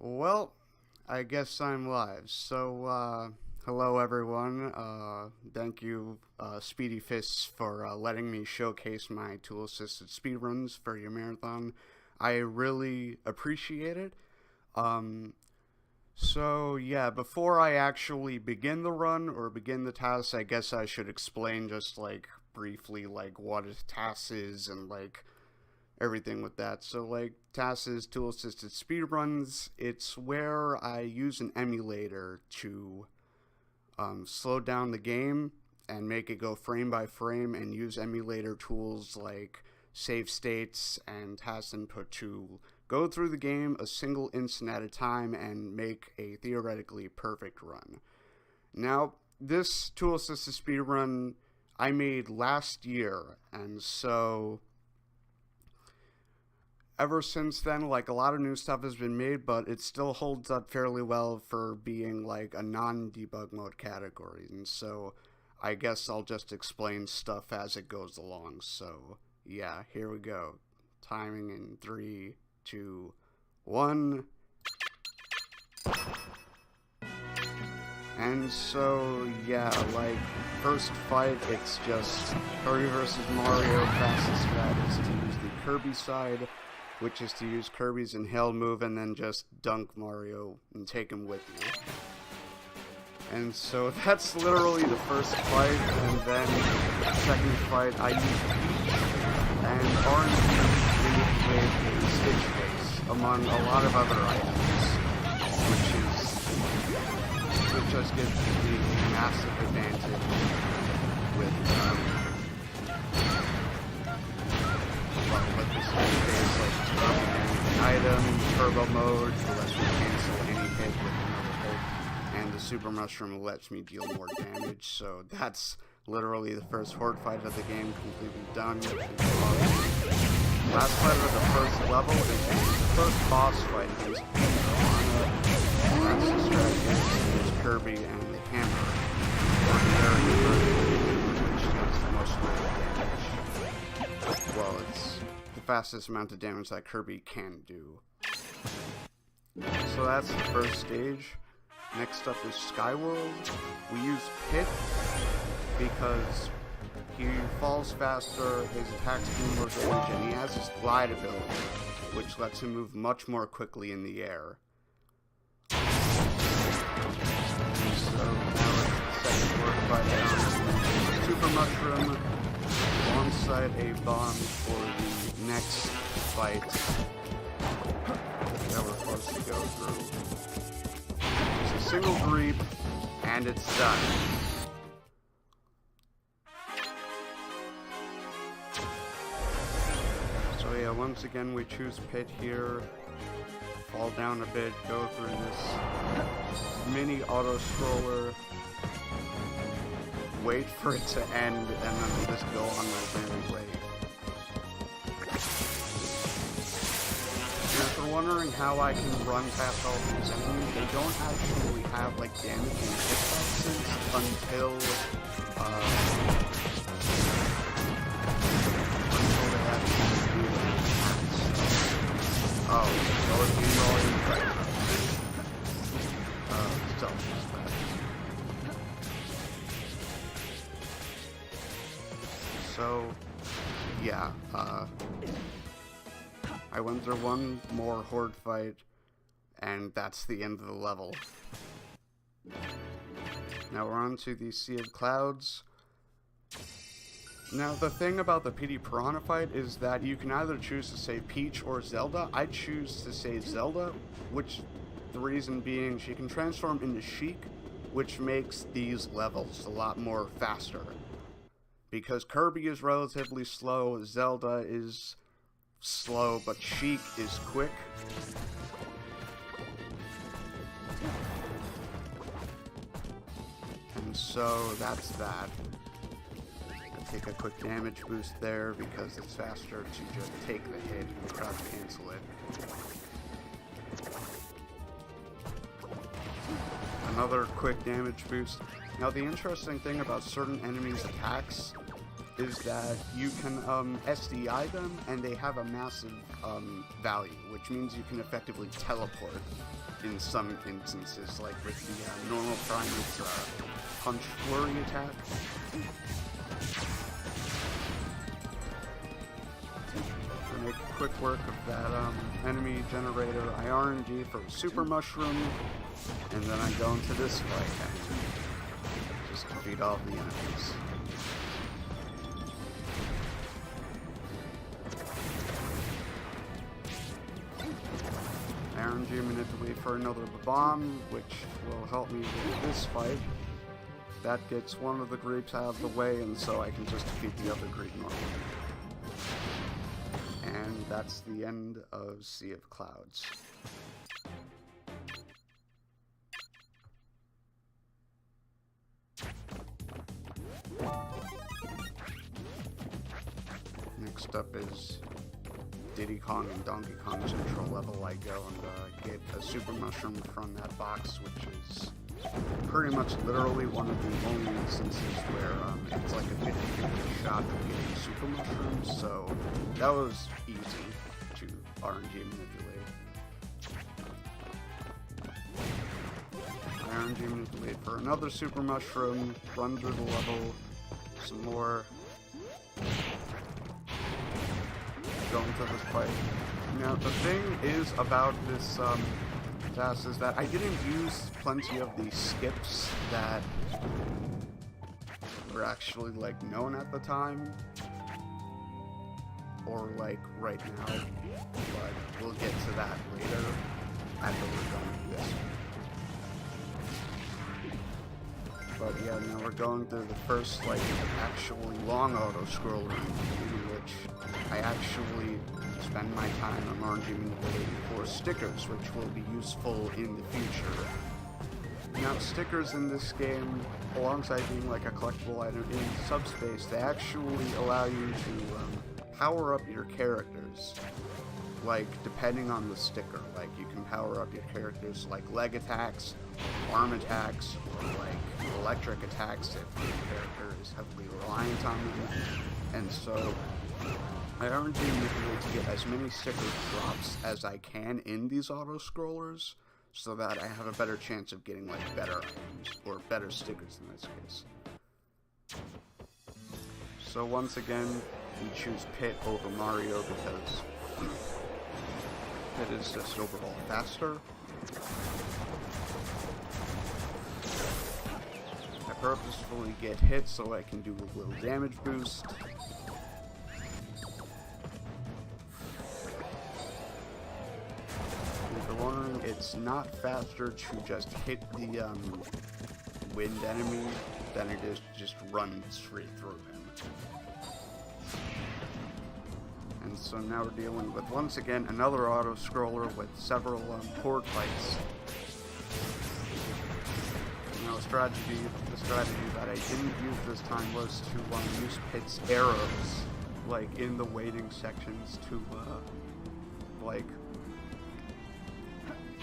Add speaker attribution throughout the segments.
Speaker 1: Well, I guess I'm live. So, hello everyone. Thank you, Speedyfists, for letting me showcase my tool-assisted speedruns for your marathon. I really appreciate it. So yeah, before I actually begin the run or begin the task, I guess I should explain just briefly what a TAS is and everything with that. So TAS is tool assisted speedruns. It's where I use an emulator to slow down the game and make it go frame by frame, and use emulator tools like save states and TAS input to go through the game a single instant at a time and make a theoretically perfect run. Now, this tool assisted speedrun I made last year, and so ever since then, a lot of new stuff has been made, but it still holds up fairly well for being a non-debug mode category. And so I guess I'll just explain stuff as it goes along. So yeah, here we go. Timing in 3, 2, 1. And so yeah, first fight, it's just Kirby versus Mario. Fastest strat is to use the Kirby side, which is to use Kirby's inhale move and then just dunk Mario and take him with you. And so that's literally the first fight, and then the second fight I use Peach and Orange with a Stitch Face, among a lot of other items, which just gives me a massive advantage with this Stitch Face, an item, turbo mode, that lets me cancel any hit with another hit, and the super mushroom lets me deal more damage. So that's literally the first horde fight of the game completely done. Last fight of the first level is the first boss fight against That's the strategy is Kirby and the hammer, which does the most damage. Well, it's the fastest amount of damage that Kirby can do. So that's the first stage. Next up is Skyworld. We use Pit because he falls faster, his attacks do more damage, and he has his glide ability, which lets him move much more quickly in the air. So now it's the second word by down. Super Mushroom alongside a bomb for the next fight that we're supposed to go through. It's a single creep, and it's done. So yeah, once again we choose Pit here, fall down a bit, go through this mini auto-scroller, wait for it to end, and then we'll just go on my merry way. If you're wondering how I can run past all these enemies, they don't actually have damaging hitboxes until they have to do attacks. Oh, so if you know still just bad. So yeah, I went through one more horde fight, and that's the end of the level. Now we're on to the Sea of Clouds. Now the thing about the PD Piranha fight is that you can either choose to save Peach or Zelda. I choose to save Zelda, which the reason being she can transform into Sheik, which makes these levels a lot more faster. Because Kirby is relatively slow, Zelda is slow, but Sheik is quick. And so that's that. I take a quick damage boost there because it's faster to just take the hit and try to cancel it. Another quick damage boost. Now the interesting thing about certain enemies' attacks is that you can SDI them, and they have a massive value, which means you can effectively teleport in some instances, like with the normal Primate's punch flurry attack. To make quick work of that enemy generator, I RNG for a Super Mushroom, and then I go into this fight and just defeat all the enemies. RNG manipulate for another bomb, which will help me with this fight. That gets one of the groups out of the way, and so I can just defeat the other group normally. And that's the end of Sea of Clouds. Next up is Diddy Kong and Donkey Kong Central level. I go and get a Super Mushroom from that box, which is pretty much literally one of the only instances where it's like a 50-50 shot of getting Super Mushrooms, so that was easy to RNG manipulate. I RNG manipulate for another Super Mushroom, run through the level, some more, go into this fight. Now, the thing is about this TAS is that I didn't use plenty of the skips that were actually, like, known at the time, or, like, right now, but we'll get to that later after we're done with this. But yeah, now we're going through the first, like, actually long auto-scroller in which I actually spend my time on RNG manipulating for stickers, which will be useful in the future. Now, stickers in this game, alongside being like a collectible item in Subspace, they actually allow you to power up your characters, like, depending on the sticker. Like, you can power up your characters like leg attacks, arm attacks, or like electric attacks if your character is heavily reliant on them. And so I RNG manipulate to get as many sticker drops as I can in these auto-scrollers, so that I have a better chance of getting, like, better items, or better stickers in this case. So once again, we choose Pit over Mario because Pit is just overall faster. I purposefully get hit so I can do a little damage boost. It's not faster to just hit the wind enemy than it is to just run straight through him. And so now we're dealing with, once again, another auto-scroller with several port fights. Now the strategy that I didn't use this time was to use Pit's arrows, like, in the waiting sections to, like,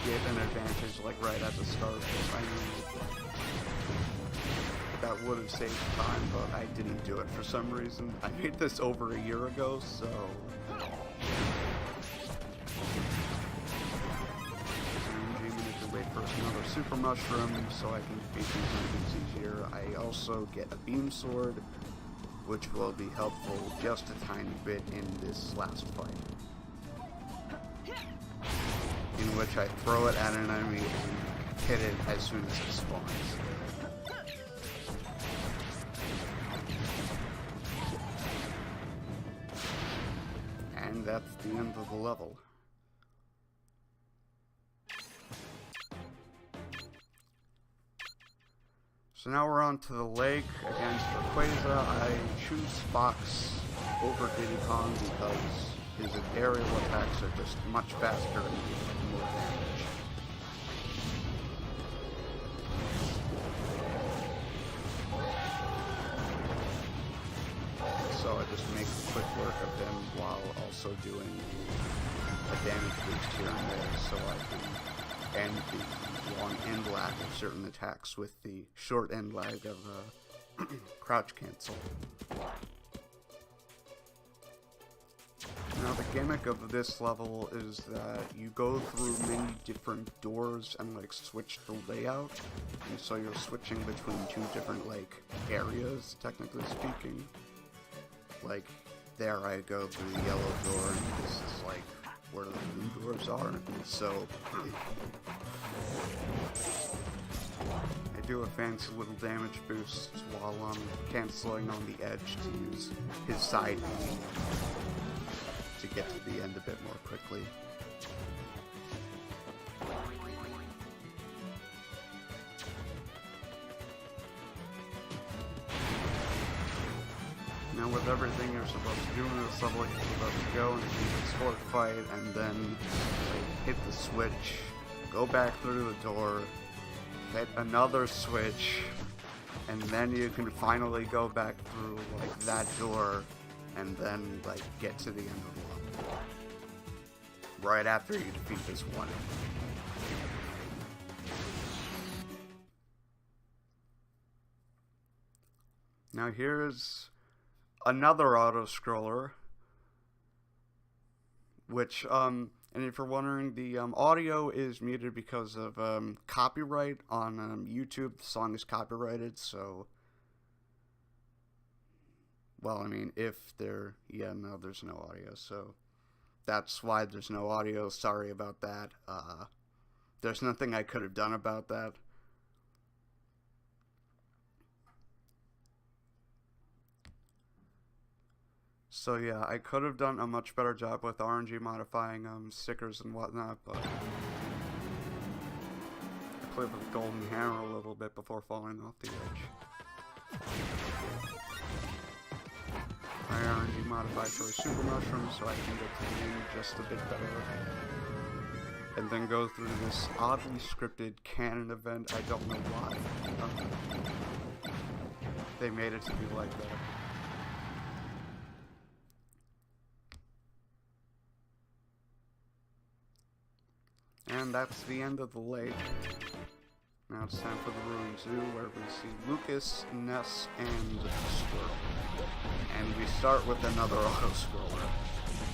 Speaker 1: get an advantage, like, right at the start. I mean, that would have saved time, but I didn't do it for some reason. I made this over a year ago, so I need to wait for another Super Mushroom so I can defeat these enemies easier. I also get a Beam Sword, which will be helpful just a tiny bit in this last fight, in which I throw it at an enemy and hit it as soon as it spawns. And that's the end of the level. So now we're on to the lake against Rayquaza. I choose Fox over Diddy Kong because his aerial attacks are just much faster and do more damage. So I just make quick work of him while also doing a damage boost here and there so I can end the long end lag of certain attacks with the short end lag of crouch cancel. Now the gimmick of this level is that you go through many different doors and like switch the layout, and so you're switching between two different like areas, technically speaking. Like there I go through the yellow door and this is like where the blue doors are, and so I do a fancy little damage boost while canceling on the edge to use his side beam to get to the end a bit more quickly. Now with everything you're supposed to do in this level, you're supposed to go into the sword fight and then like, hit the switch, go back through the door, hit another switch, and then you can finally go back through like that door and then like get to the end of the level. Right after you defeat this one. Now here's another auto-scroller, which, and if you're wondering, the audio is muted because of copyright on YouTube. The song is copyrighted, so, well, I mean, if there, yeah, no, there's no audio, so that's why there's no audio. Sorry about that. There's nothing I could have done about that. So yeah, I could have done a much better job with RNG modifying stickers and whatnot, but I played with the golden hammer a little bit before falling off the edge. I RNG modified for a super mushroom so I can get to the end just a bit better. And then go through this oddly scripted canon event. I don't know why. They made it to be like that. And that's the end of the lake. Now it's time for the Ruined Zoo, where we see Lucas, Ness, and Squirrel. And we start with another auto-scroller.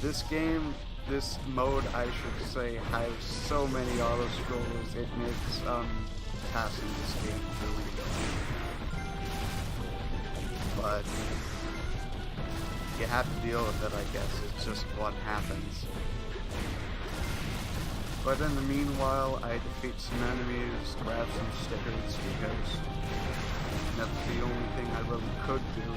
Speaker 1: This game, this mode, I should say, has so many auto-scrollers. It makes passing this game really good. But you have to deal with it, I guess. It's just what happens. But in the meanwhile, I defeat some enemies, grab some stickers, because that's the only thing I really could do.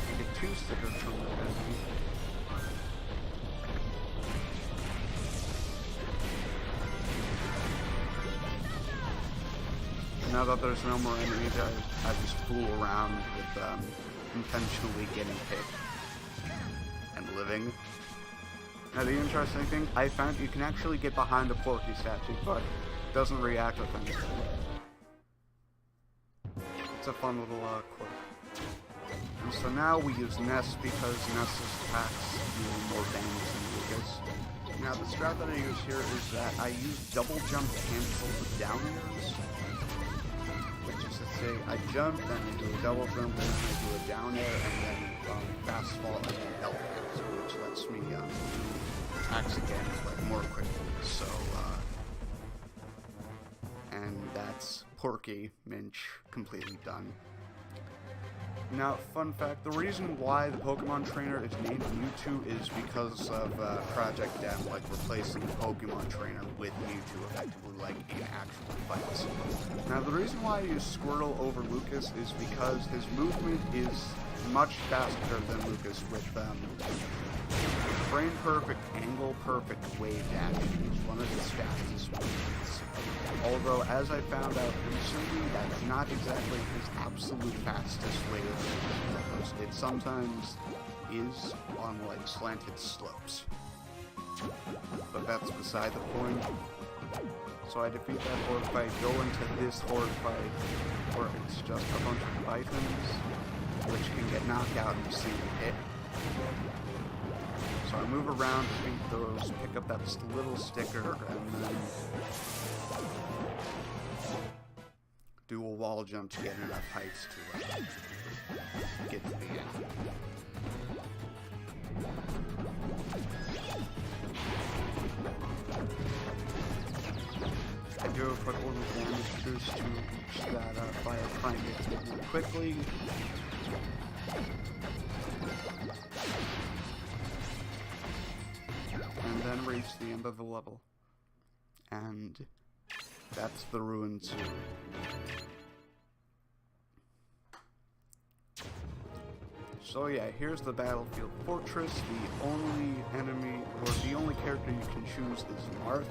Speaker 1: I get 2 stickers from the enemy. Now that there's no more enemies, I just fool around with intentionally getting hit and living. Now the interesting thing, I found you can actually get behind the Porky statue, but it doesn't react with anything. It's a fun little quirk. And so now we use Ness because Ness's attacks do more damage than Lucas. Now the strat that I use here is that I use double jump to cancel the down airs. Say I jump, then I do a double jump, then I do a down air, and then fast fall and then L hits, which lets me do attacks again like more quickly. So and that's Porky Minch completely done. Now, fun fact, the reason why the Pokemon trainer is named Mewtwo is because of Project M, like replacing the Pokemon trainer with Mewtwo effectively, like in actual fights. Now, the reason why I use Squirtle over Lucas is because his movement is much faster than Lucas with frame perfect, angle perfect wave dash. It's one of his fastest movements. Although, as I found out recently, that's not exactly his absolute fastest way of moving. It sometimes is on, like, slanted slopes. But that's beside the point. So I defeat that horde fight, go into this horde fight, where it's just a bunch of Pythons, which can get knocked out in a single hit. So I move around, defeat those, pick up that little sticker, and then do a wall jump to get enough heights to get to the end. I do a quick little damage boost to reach that fire triangle more quickly. And then reach the end of the level. And that's the Ruin 2. So yeah, here's the Battlefield Fortress. The only enemy, or the only character you can choose is Marth.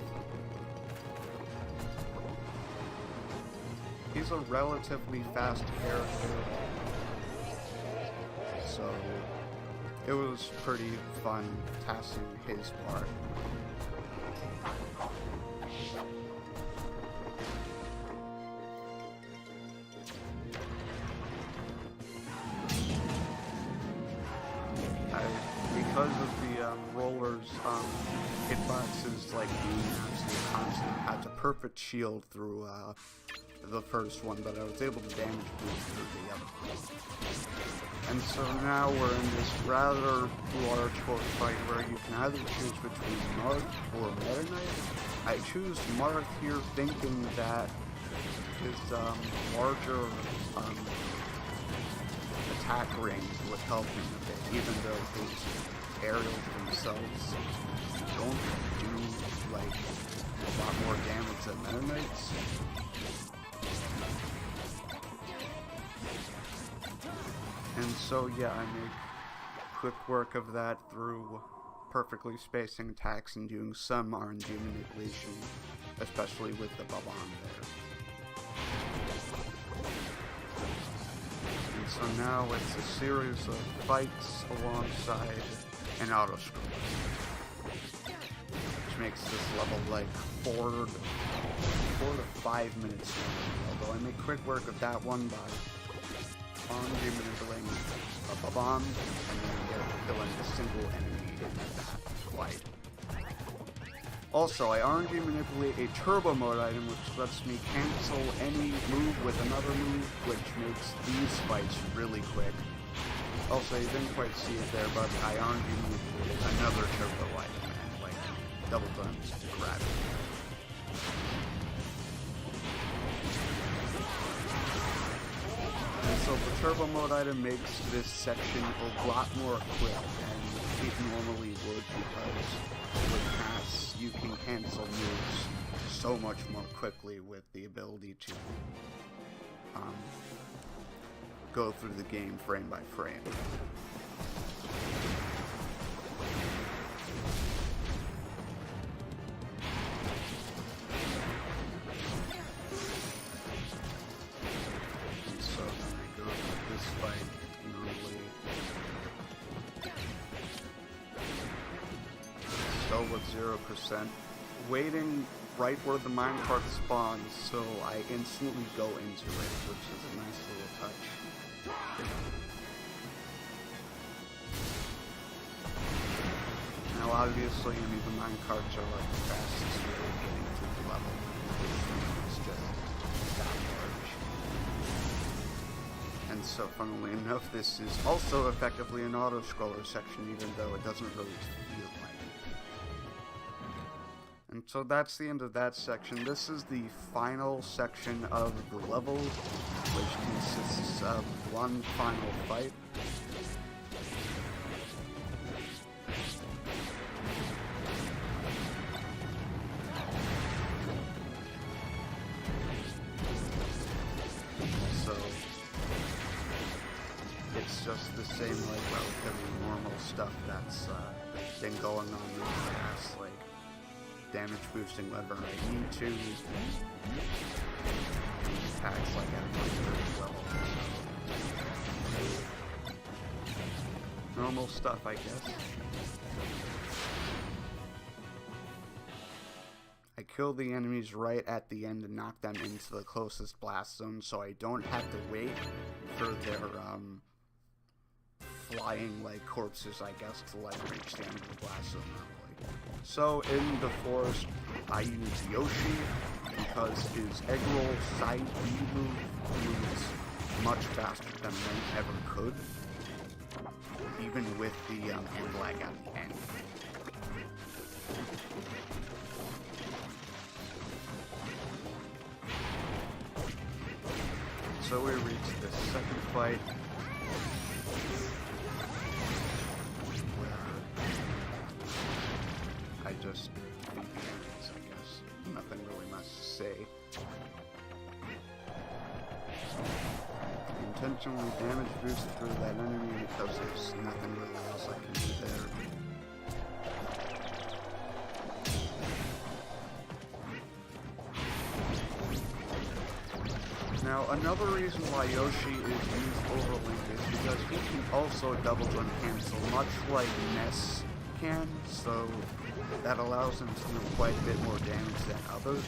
Speaker 1: He's a relatively fast character, so it was pretty fun tassing his part. Because of the rollers, hitboxes like being absolutely constant. I had a perfect shield through the first one, but I was able to damage boost through the other one. And so now we're in this rather large horse fight where you can either choose between Marth or Meta Knight. I choose Marth here thinking that his larger attack range would help him a bit, even though his aerials themselves don't do like a lot more damage than Meta Knight's. And so yeah, I make quick work of that through perfectly spacing attacks and doing some RNG manipulation, especially with the Babam there. And so now it's a series of fights alongside an auto-scroller, which makes this level like 4 to 5 minutes long, although I make quick work of that one by RNG manipulating a bomb and then killing a single enemy in that fight. Also, I RNG manipulate a turbo mode item which lets me cancel any move with another move, which makes these fights really quick. Also, you didn't quite see it there, but I RNG manipulated another turbo item and like double guns to grab it. And so the turbo mode item makes this section a lot more quick than it normally would, because with TAS you can cancel moves so much more quickly with the ability to go through the game frame by frame. With 0%, waiting right where the minecart spawns, so I instantly go into it, which is a nice little touch. Now obviously, the minecarts are like the fastest way of getting through the level. It's just that large. And so funnily enough, this is also effectively an auto-scroller section, even though it doesn't really feel like. And so that's the end of that section. This is the final section of the level, which consists of one final fight. So it's just the same, like, relatively normal stuff that's been going on in the past, like damage boosting whenever I need to, attacks like at a level. Normal stuff, I guess. I kill the enemies right at the end and knock them into the closest blast zone, so I don't have to wait for their flying like corpses, I guess, to like reach the end of the blast zone normally. So in the forest, I use Yoshi, because his egg roll side B move moves much faster than Link ever could, even with the end lag at the end. So we reach the second fight, where I just beat the enemies, I guess. Nothing really much to say. Intentionally damage boost through that enemy because there's nothing really else I can do there. Now, another reason why Yoshi is used over Link is because he can also double jump cancel, much like Ness can, so that allows him to do quite a bit more damage than others.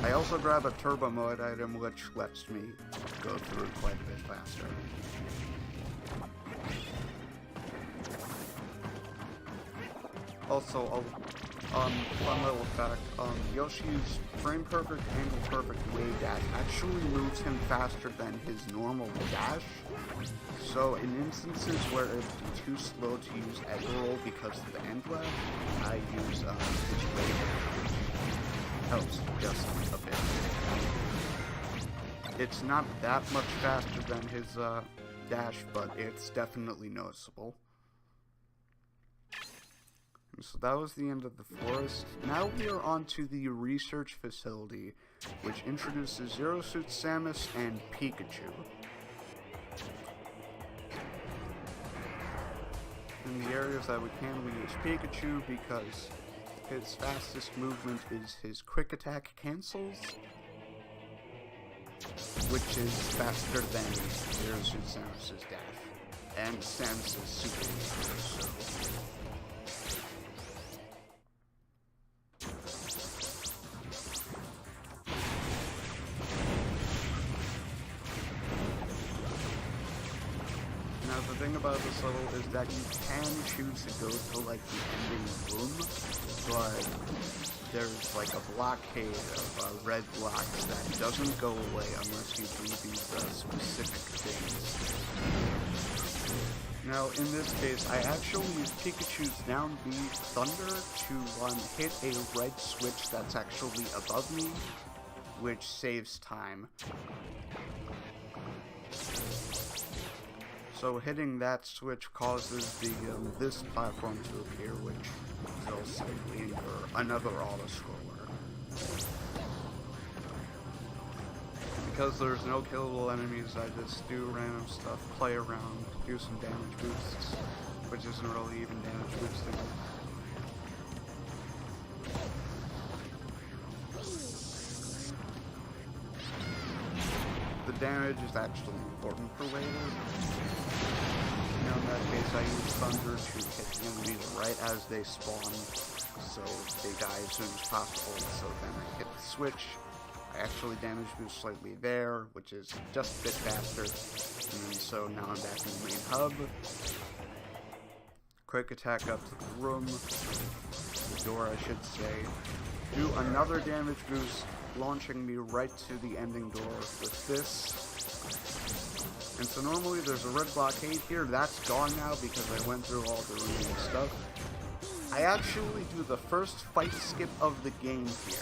Speaker 1: I also grab a turbo mode item, which lets me go through quite a bit faster. Also, fun little fact, Yoshi's frame perfect, angle perfect wave dash actually moves him faster than his normal dash. So in instances where it would be too slow to use egg roll because of the end lag, I use his wave dash. Helps just a bit. It's not that much faster than his dash, but it's definitely noticeable. So that was the end of the forest. Now we are on to the research facility, which introduces Zero Suit Samus and Pikachu. In the areas that we use Pikachu because his fastest movement is his quick attack cancels, which is faster than Zero Suit Samus' dash, and Samus' super user, so. Now the thing about this level is that you can choose to go to like the ending room, but there's like a blockade of red blocks that doesn't go away unless you do these specific things. Now in this case, I actually use Pikachu's down B Thunder to hit a red switch that's actually above me, which saves time. So hitting that switch causes the this platform to appear, which will safely incur another auto-scroller. Because there's no killable enemies, I just do random stuff, play around, do some damage boosts, which isn't really even damage boosting. The damage is actually important for later. Now in that case, I use Thunder to hit the enemies right as they spawn, so they die as soon as possible, so then I hit the switch. I actually damage boost slightly there, which is just a bit faster, and then so now I'm back in the main hub. Quick attack up to the room, the door I should say. Do another damage boost, launching me right to the ending door with this. And so normally there's a red blockade here, that's gone now because I went through all the remaining stuff. I actually do the first fight skip of the game here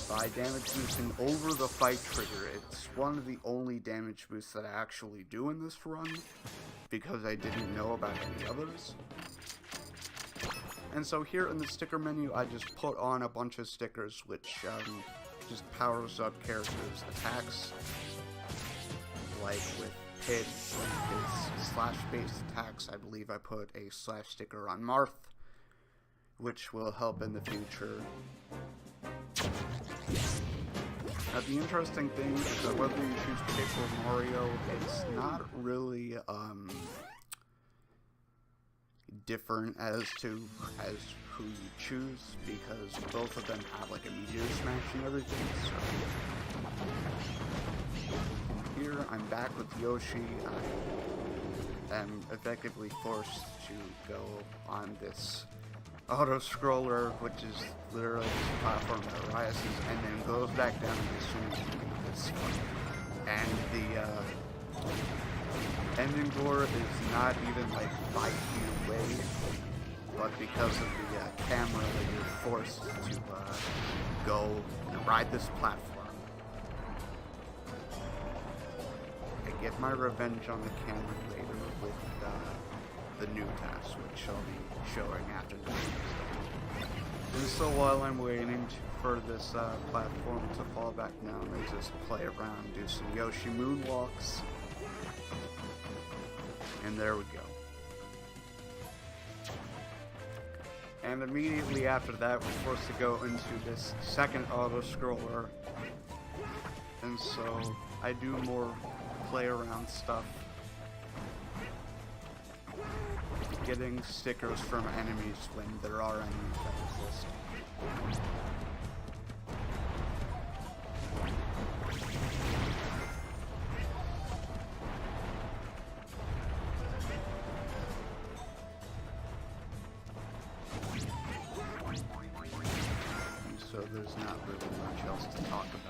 Speaker 1: by damage boosting over the fight trigger. It's one of the only damage boosts that I actually do in this run because I didn't know about any others. And so here in the sticker menu, I just put on a bunch of stickers which just powers up characters' attacks, like with Pit, his slash-based attacks. I believe I put a slash sticker on Marth, which will help in the future. Now the interesting thing is that whether you choose Pit or Mario, it's not really different as who you choose, because both of them have like a meteor smash and everything. So here I'm back with Yoshi. I am effectively forced to go on this auto-scroller, which is literally this platform that rises and then goes back down as soon as you can do this one. And the ending door is not even like 5 feet away, but because of the camera, you're forced to go and ride this platform. I get my revenge on the camera later with the new TAS, which I'll be showing after this. And so while I'm waiting for this platform to fall back down, I just play around, do some Yoshi moonwalks, and there we go. And immediately after that, we're forced to go into this second auto-scroller, and so I do more play around stuff, getting stickers from enemies when there are enemies that exist. And so there's not really much else to talk about.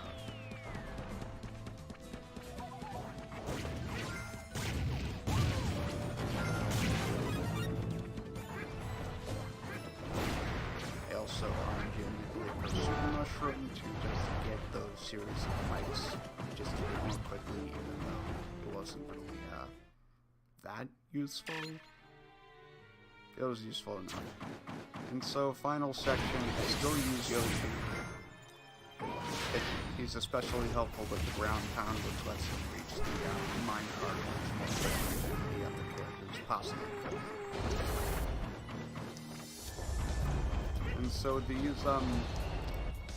Speaker 1: Also mushroom to just get those series of fights just a bit more quickly, even though it wasn't really that useful. It was useful enough. And so final section, I still use Yoshi. He's especially helpful with the ground pound, which lets him reach the minecart much more quickly than the other characters possibly could. And so these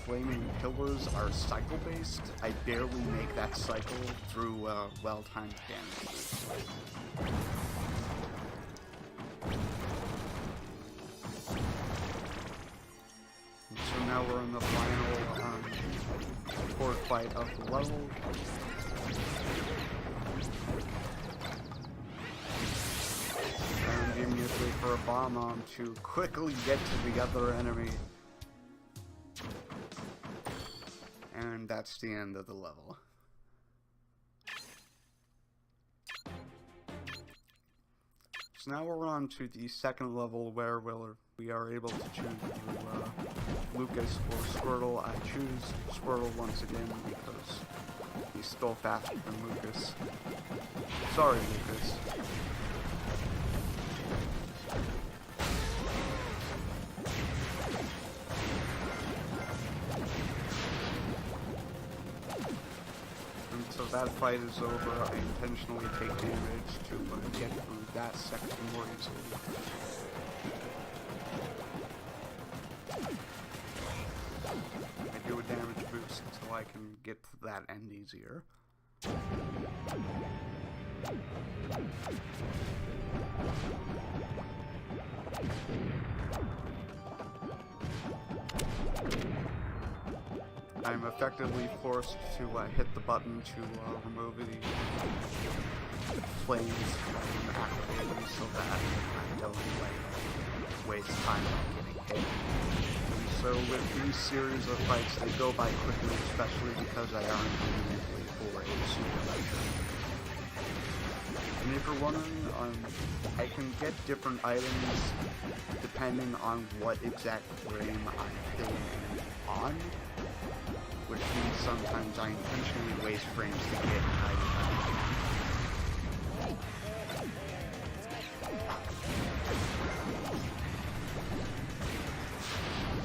Speaker 1: flaming pillars are cycle based. I barely make that cycle through well-timed damage. And so now we're in the final fourth fight of the level. And immediately for a bomb on to quickly get to the other enemy. And that's the end of the level. So now we're on to the second level where we are able to choose Lucas or Squirtle. I choose Squirtle once again because he's still faster than Lucas. Sorry, Lucas. So that fight is over. I intentionally take damage to get through that section more easily. I do a damage boost so I can get to that end easier. I'm effectively forced to hit the button to remove the flames from activating so that I don't waste time on getting hit. And so with these series of fights, they go by quickly, especially because I aren't immediately for a super lecture. And if you're wondering, I can get different items depending on what exact frame I'm filming on, which means sometimes I intentionally waste frames to get an item.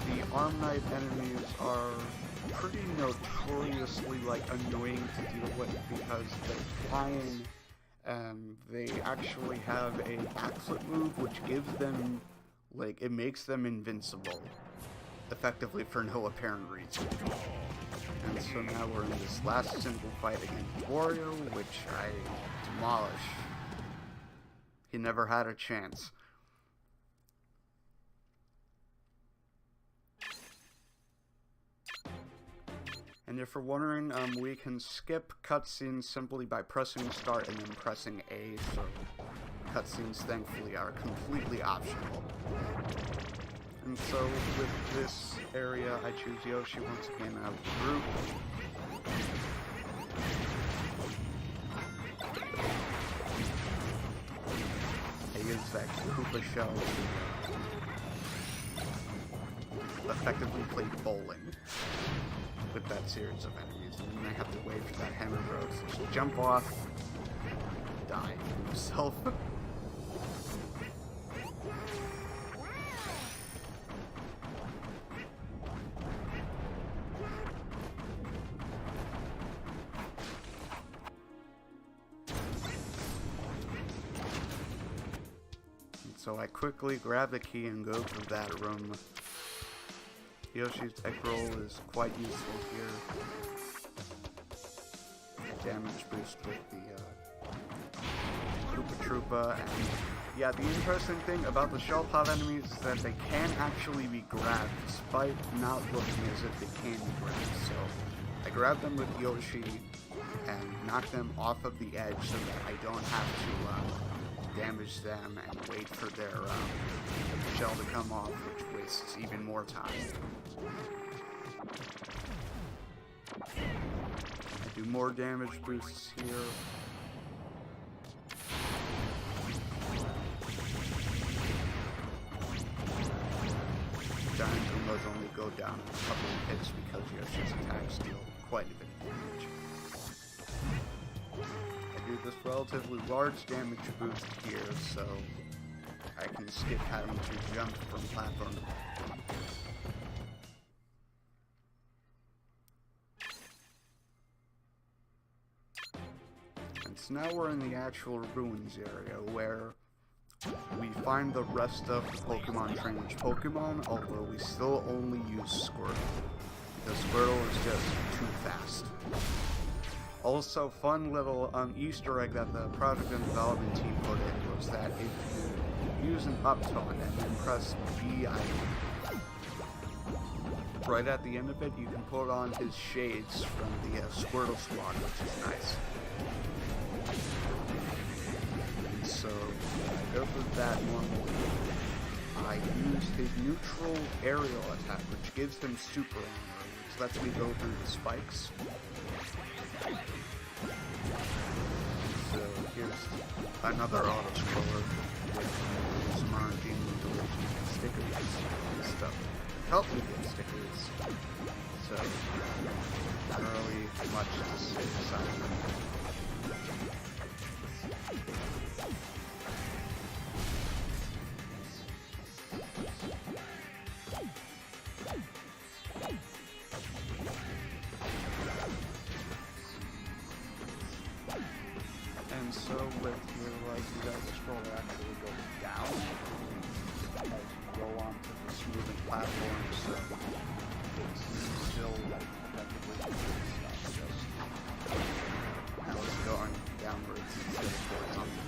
Speaker 1: The Arm Knight enemies are pretty notoriously annoying to deal with because they're flying. They actually have a backflip move which gives them, it makes them invincible, effectively for no apparent reason. And so now we're in this last single fight against Wario, which I demolish. He never had a chance. And if you're wondering, we can skip cutscenes simply by pressing start and then pressing A, so cutscenes thankfully are completely optional. And so with this area, I choose Yoshi once again out of the group. I use that Koopa shell to effectively play bowling with that series of enemies. And then I have to wait for that hammer throw to just jump off, die himself. So I quickly grab the key and go to that room. Yoshi's egg roll is quite useful here. Damage boost with the Koopa Troopa. And yeah, the interesting thing about the shell pod enemies is that they can actually be grabbed, despite not looking as if they can be grabbed. So I grab them with Yoshi and knock them off of the edge so that I don't have to damage them and wait for their shell to come off, which wastes even more time. I do more damage boosts here. Giant Goombas only go down in a couple of hits because Yoshi's attacks deal quite a bit of damage. Do this relatively large damage boost here, so I can skip having to jump from platform to platform. And so now we're in the actual ruins area where we find the rest of the Pokemon Trainer's Pokemon, although we still only use Squirtle. Because Squirtle is just too fast. Also, fun little Easter egg that the project and development team put in was that if you use an Upton and then press B, right at the end of it, you can put on his shades from the Squirtle Squad, which is nice. And so, I go with that normally. I use his neutral aerial attack, which gives him super armor, which lets me go through the spikes. So here's another auto-scroller with some RNG manipulation and stickers and stuff. Help me get stickers. So, not really much to say aside from that. And so with your you guys the scroller actually goes down as you go onto the smoothing platform, so it's still effectively just now it's going downwards instead of horizontal.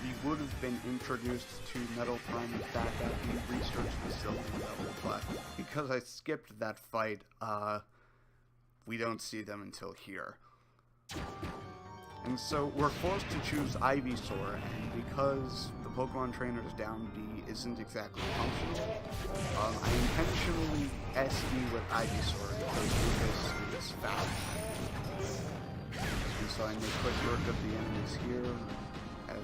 Speaker 1: We would have been introduced to Metal Prime back at the research facility level, but because I skipped that fight, we don't see them until here. And so we're forced to choose Ivysaur, and because the Pokemon Trainer's down B isn't exactly functional, I intentionally SD with Ivysaur because Lucas is fast. And so I make quick work of the enemies here, as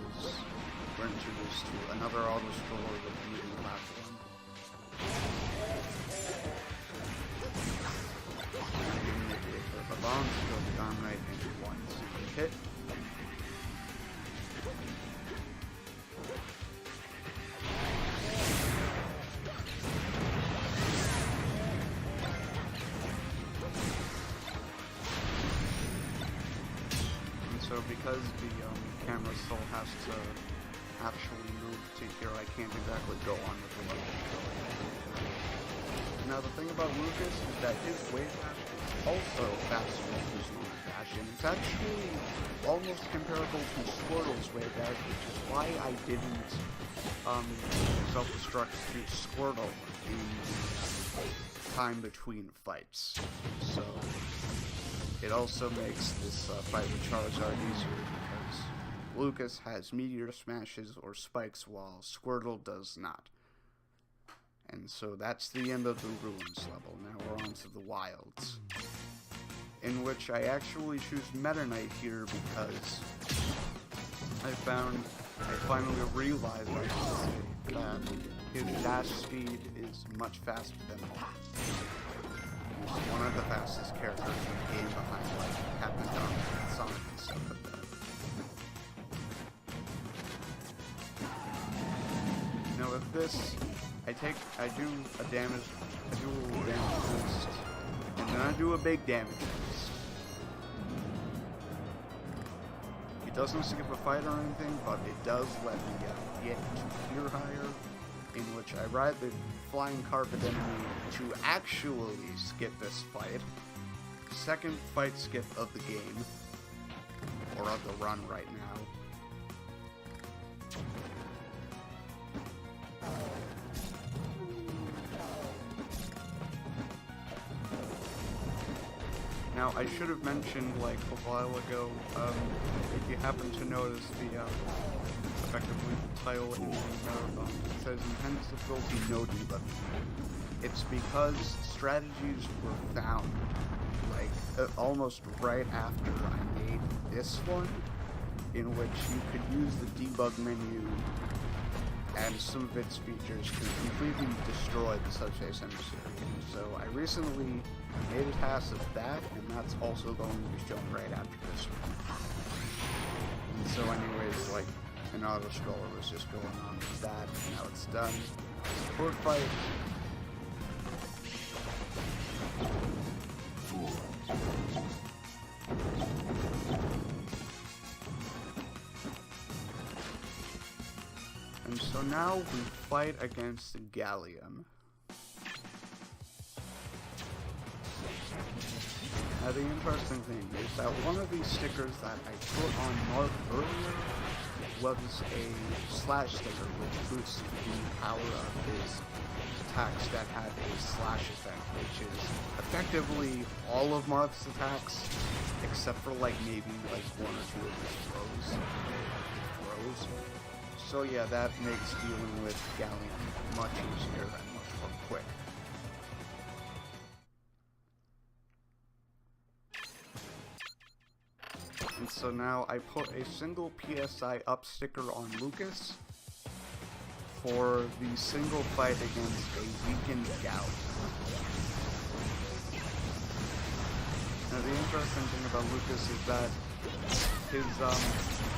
Speaker 1: we're introduced to another auto-scroller with the moving platform. And you manipulate for the bomb to go down right into one single hit. So because the camera still has to actually move to here, I can't exactly go on with the motion. Now the thing about Lucas is that his wave dash is also faster than his normal dash, and it's actually almost comparable to Squirtle's wave dash, which is why I didn't self-destruct to Squirtle in the time between fights. it also makes this fight with Charizard easier because Lucas has Meteor Smashes or Spikes while Squirtle does not. And so that's the end of the Ruins level. Now we're on to the Wilds, in which I actually choose Meta Knight here because I finally realized, I should say, that his dash speed is much faster than mine. He's one of the fastest characters in the game behind like Captain Donald and Sonic and stuff like that. Now with this, I do a little damage boost, and then I do a big damage boost. It doesn't skip a fight or anything, but it does let me get to tier higher, in which I ride the flying carpet enemy to actually skip this fight. Second fight skip of the game, or of the run right now. Now, I should have mentioned, like, a while ago, if you happen to notice the, effectively the title in the marathon, it says intense difficulty, no debug. It's because strategies were found, like, almost right after I made this one, in which you could use the debug menu and some of its features can completely destroy the Subchase emissary. So I recently made a TAS of that, and that's also going to be shown right after this one. And so anyways, like, an auto-scroller was just going on with that, and now it's done. Support fight. And so now we fight against Gallium. Now the interesting thing is that one of these stickers that I put on Mark earlier was a slash sticker which boosts the power of his attacks that have a slash effect, which is effectively all of Mark's attacks, except for like maybe like one or two of his throws. So yeah, that makes dealing with Gallium much easier and much more quick. And so now I put a single PSI up sticker on Lucas for the single fight against a weakened Gout. Now the interesting thing about Lucas is that his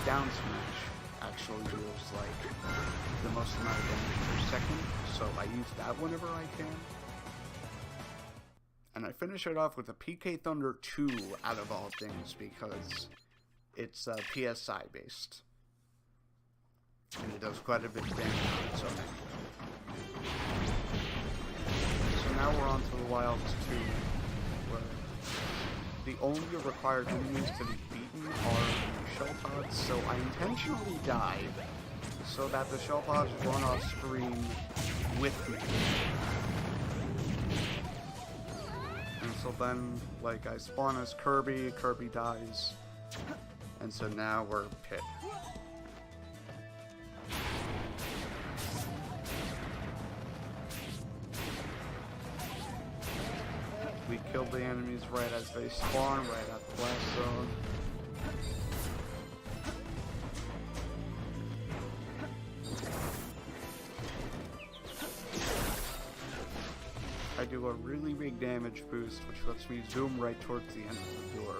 Speaker 1: down smash actually deals like the most amount of damage per second, so I use that whenever I can. And I finish it off with a PK Thunder 2 out of all things because it's PSI based. And it does quite a bit of damage on its own. So now we're on to the Wilds 2, where the only required enemies to be beaten are the shell pods, so I intentionally died so that the shell pods run off screen with me. And so then, like, I spawn as Kirby, Kirby dies, and so now we're Pit. We kill the enemies right as they spawn, right at the blast zone. I do a really big damage boost, which lets me zoom right towards the end of the door.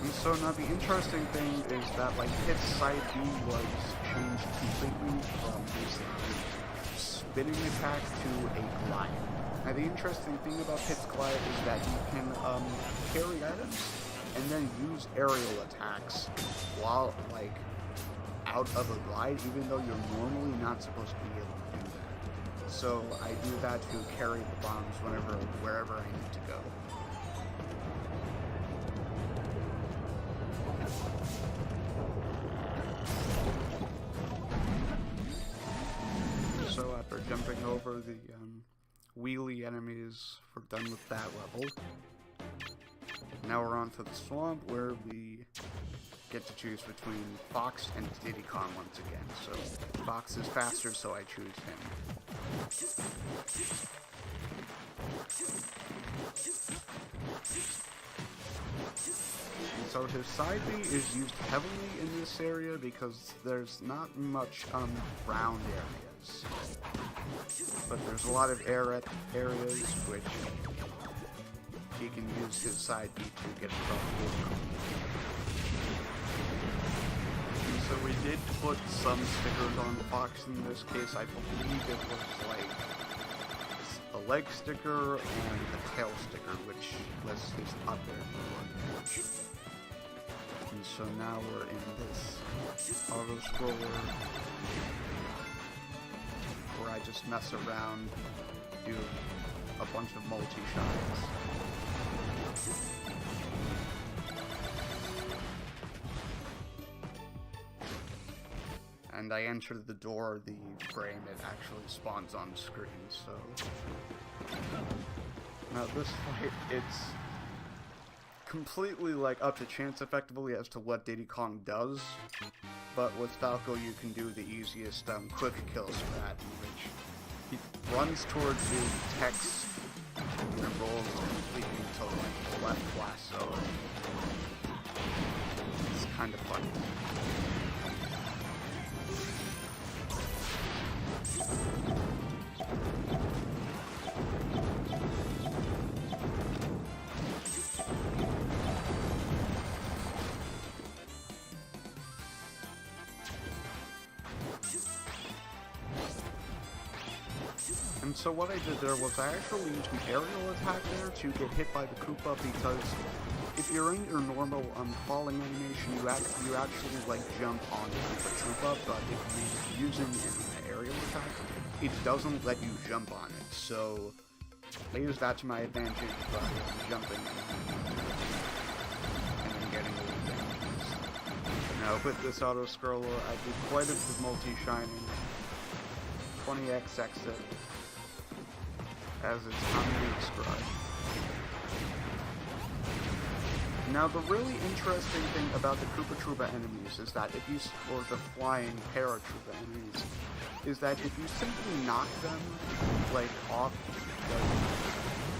Speaker 1: And so now the interesting thing is that like Pit's side B was changed completely from basically spinning attack to a glide. Now the interesting thing about Pit's glide is that you can carry items and then use aerial attacks while like out of a glide, even though you're normally not supposed to be able to do that. So I do that to carry the bombs wherever I need to go. jumping over the Wheelie enemies. We're done with that level. Now we're on to the swamp, where we get to choose between Fox and Diddy Kong once again. So Fox is faster, so I choose him. And so his side B is used heavily in this area because there's not much ground areas. But there's a lot of areas which he can use his side B to get across the board. So we did put some stickers on Fox in this case. I believe it was like a leg sticker and a tail sticker, which was his other one. And so now we're in this auto scroller where I just mess around, do a bunch of multi-shots. And I enter the door, the frame, it actually spawns on screen, so... Now this fight, it's completely, like, up to chance effectively as to what Diddy Kong does, but with Falco you can do the easiest quick kill strat, in which he runs towards you, techs, and rolls completely to, like, the left lasso. It's kind of funny. And so what I did there was I actually used an aerial attack there to get hit by the Koopa, because if you're in your normal falling animation, you actually like jump on the Koopa, but if you're using an aerial attack, it doesn't let you jump on it. So I use that to my advantage by jumping and then getting a little damage. Now with this auto scroller, I do quite a bit of multi-shining, 20x exit, as it's commonly described. Now, the really interesting thing about the Koopa Troopa enemies is that if you, or the flying Paratroopa enemies, is that if you simply knock them, like, off, like,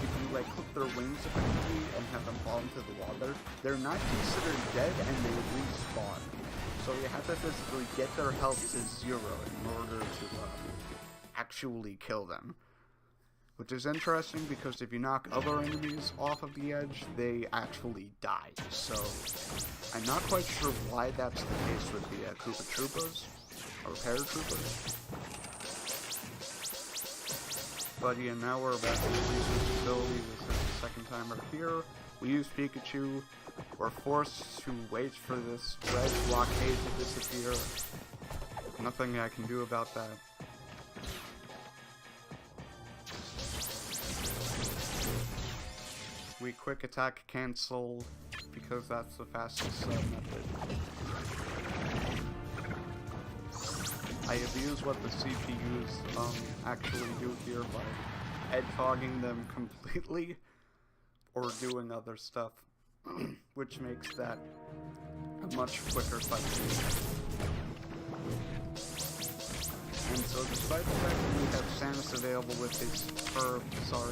Speaker 1: if you, like, clip their wings effectively and have them fall into the water, they're not considered dead and they respawn. So you have to physically get their health to 0 in order to, actually kill them. Which is interesting because if you knock other enemies off of the edge, they actually die. So I'm not quite sure why that's the case with the Koopa Troopas, or Paratroopers. But yeah, now we're back to the research ability. This is the second time we're here. We use Pikachu. We're forced to wait for this red blockade to disappear. Nothing I can do about that. We quick attack cancel because that's the fastest method. I abuse what the CPUs actually do here by edge-fogging them completely or doing other stuff, which makes that a much quicker fight. And so despite the fact that we have Samus available with his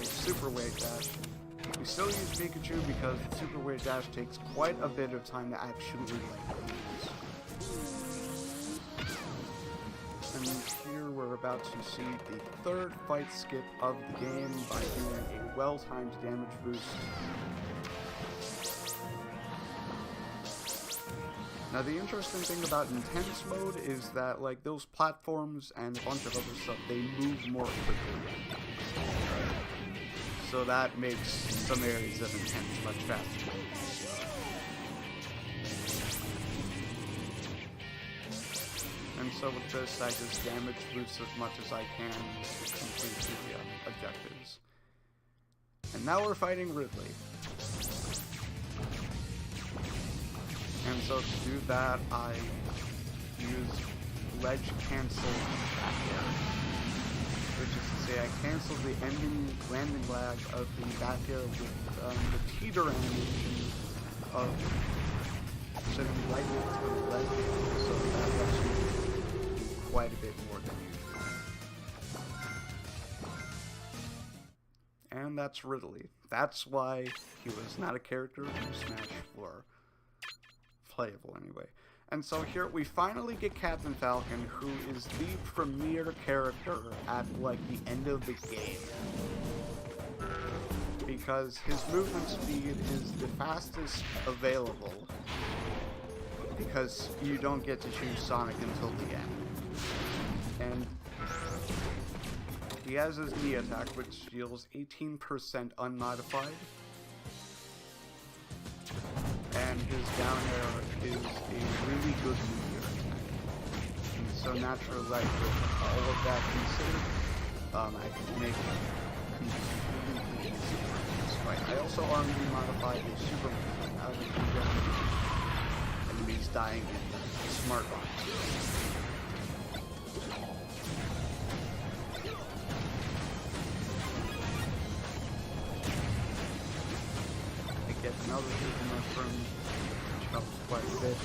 Speaker 1: Super Wave Dash, we still use Pikachu because the Super Wave Dash takes quite a bit of time to actually use. And here we're about to see the third fight skip of the game by doing a well-timed damage boost. Now the interesting thing about Intense mode is that, like, those platforms and a bunch of other stuff, they move more quickly. So that makes some areas of Intense much faster. And so with this, I just damage boost as much as I can to complete the objectives. And now we're fighting Ridley. And so to do that, I use ledge cancel back air, which Okay, I canceled the ending landing lag of the back air with the teeter animation of sitting right into the leg, so that lets you do quite a bit more than usual. And that's Ridley. That's why he was not a character in Smash 4. Playable anyway. And so here we finally get Captain Falcon, who is the premier character at like the end of the game. Because his movement speed is the fastest available. Because you don't get to choose Sonic until the end. And he has his knee attack, which deals 18% unmodified. And his down air is a really good meteor attack. And so naturally, like, with all of that considered, I can make it completely easy for this fight. I also RNG modified a super movement out of the enemies dying in the smart box. Get another super mushroom, which helps quite a bit.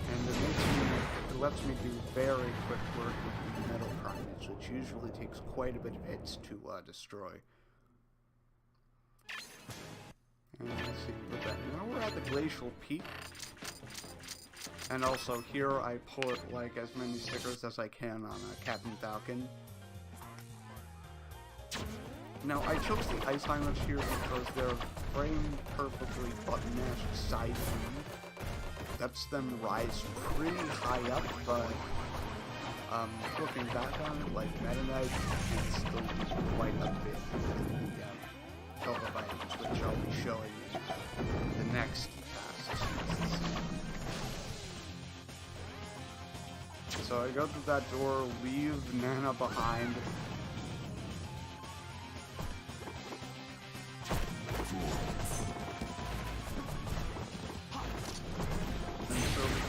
Speaker 1: And it lets me do very quick work with the metal primals, which usually takes quite a bit of hits to destroy. And let's see, with that, now we're at the Glacial Peak. And also here I put like as many stickers as I can on Captain Falcon. Now, I chose the Ice Islands here because they're framed perfectly button-mashed side view. Lets them rise pretty high up, but looking back on it, like Meta Knight can still be quite a bit in the Zelda items, which I'll be showing in the next TAS. So I go through that door, leave Nana behind.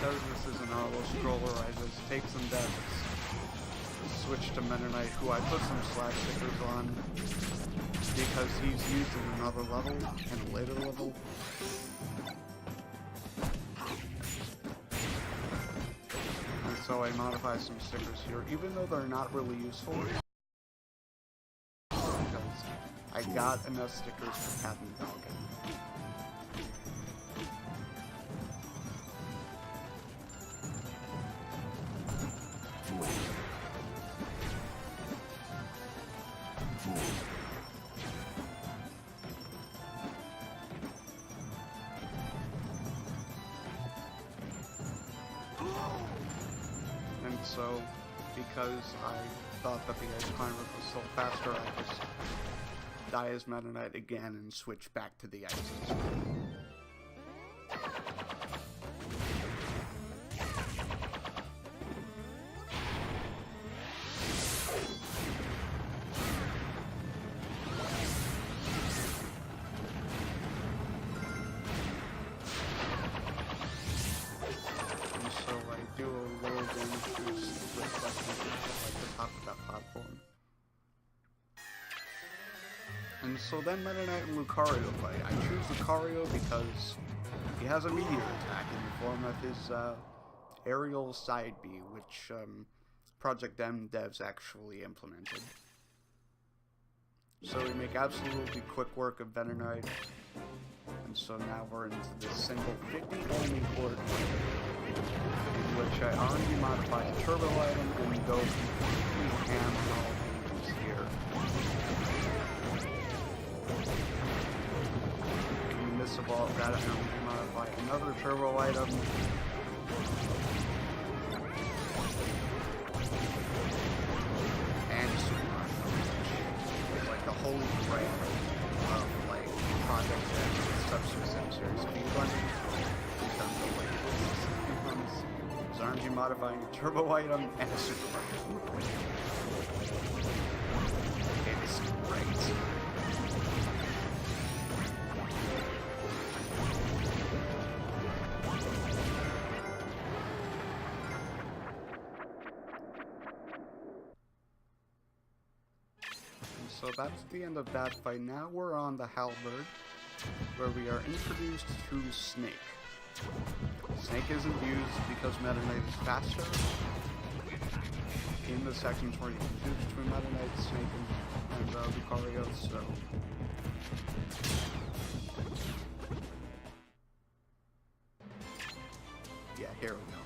Speaker 1: Because this is an auto scroller, I just take some deaths, switch to Meta Knight, who I put some slash stickers on, because he's used in another level, and a later level. And so I modify some stickers here, even though they're not really useful, because I got enough stickers for Captain Falcon. And so, because I thought that the Ice Climber was still faster, I just die as Meta Knight again and switch back to the Ices. And so then Meta Knight and Lucario fight. I choose Lucario because he has a meteor attack in the form of his aerial side B, which Project M devs actually implemented. So we make absolutely quick work of Meta Knight. And so now we're into this single 50 only horde in which I already modify a turbo item and go completely ham on all things here. In the midst of all of that, I already modify another turbo item. And super item, which is like the holy grail of like projects that substance and series speedrunning. In terms of like incomes, is RNG modifying a turbo item and a super item. It's great. So that's the end of that fight. Now we're on the Halberd, where we are introduced to Snake. Snake isn't used because Meta Knight is faster. In the sections where you can choose between Meta Knight, Snake, and Lucario, so... yeah, here we go.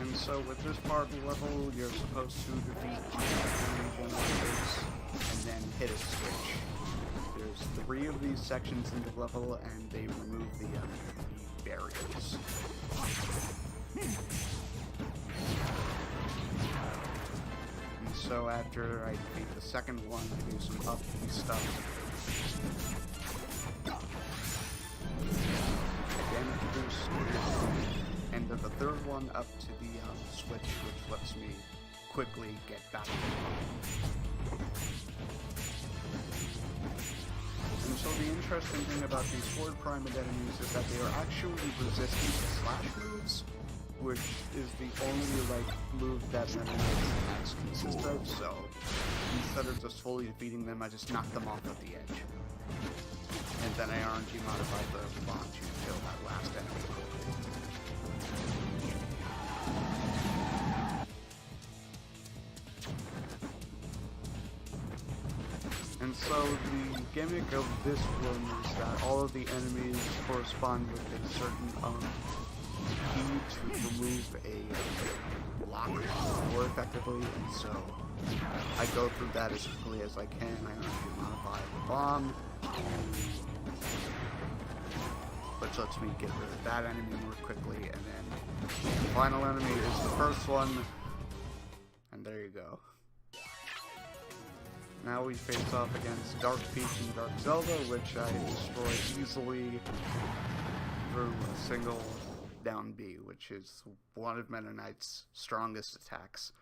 Speaker 1: And so with this part of the level, you're supposed to defeat enemy generators and then hit a switch. There's 3 of these sections in the level, and they remove the barriers. And so after I defeat the second one, I do some upbeat stuff. Again, introduce and then the third one up to the switch, which lets me quickly get back to the fight. And so the interesting thing about these Sword Primate enemies is that they are actually resistant to slash moves, which is the only, move that Meta Knight's attacks consist of, so instead of just fully defeating them, I just knock them off at the edge. And then I RNG modify the bomb to kill that last enemy. And so the gimmick of this room is that all of the enemies correspond with a certain key to remove a block more effectively, and so I go through that as quickly as I can. I actually modify the bomb, which lets me get rid of that enemy more quickly, and then the final enemy is the first one, and there you go. Now we face off against Dark Peach and Dark Zelda, which I destroy easily through a single down B, which is one of Meta Knight's strongest attacks.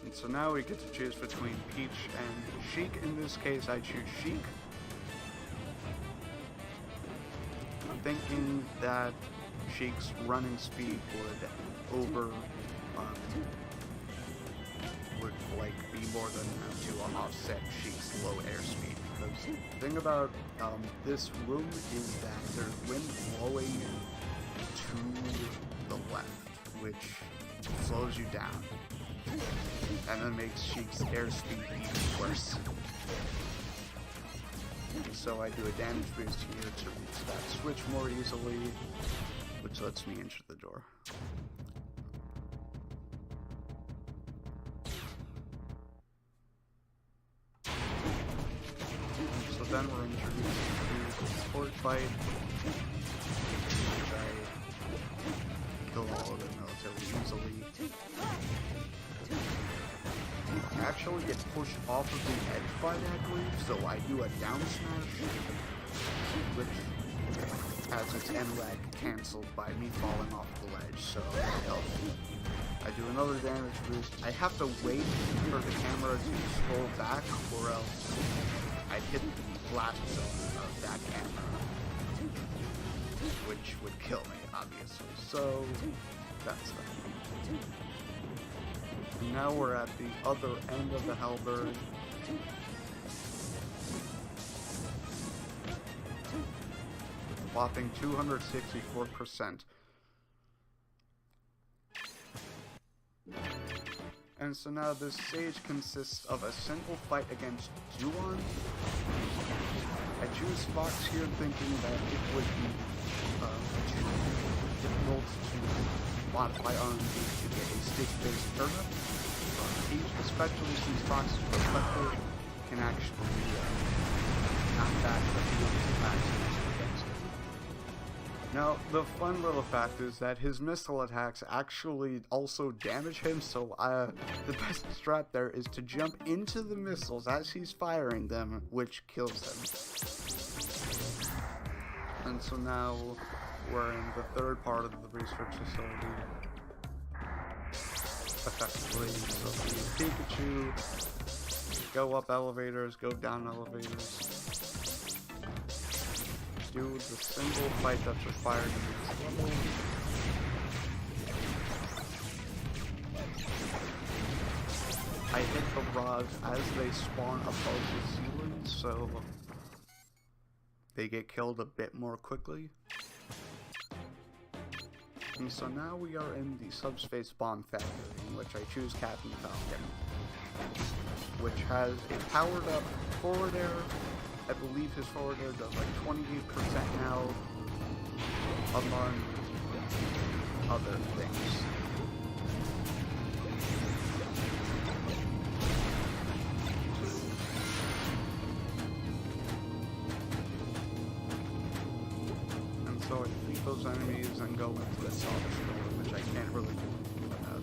Speaker 1: And so now we get to choose between Peach and Sheik. In this case, I choose Sheik. I'm thinking that Sheik's running speed would be more than enough to offset Sheik's low airspeed. Because the thing about this room is that there's wind blowing to the left, which slows you down, and then makes Sheik's airspeed even worse. So I do a damage boost here to reach that switch more easily, which lets me enter the door. Then we're introduced to the support fight, which I kill all of them relatively easily. I actually get pushed off of the edge by that move, so I do a down smash, which has its end lag cancelled by me falling off the ledge, so that helps. I do another damage boost. I have to wait for the camera to scroll back, or else I'd hit the blast zone of that camera, which would kill me, obviously. So that's that. And now we're at the other end of the Halberd. Whopping 264%. And so now this stage consists of a single fight against Juon. I choose Fox here thinking that it would be too difficult to modify RNG to get a stick-based turnip. Peach, especially since Fox's perspective, can actually knock back the field's attacks against it. Now, the fun little fact is that his missile attacks actually also damage him, so the best strat there is to jump into the missiles as he's firing them, which kills him. And so now we're in the third part of the research facility. Effectively, so the Pikachu, go up elevators, go down elevators. Do the single fight that's required in this level. I hit the rods as they spawn above the ceiling, so they get killed a bit more quickly. And so now we are in the subspace bomb factory, in which I choose Captain Falcon, which has a powered up forward air. I believe his forward air does like 28% now, among other things. And so I defeat those enemies and go into the solid storm, which I can't really do about.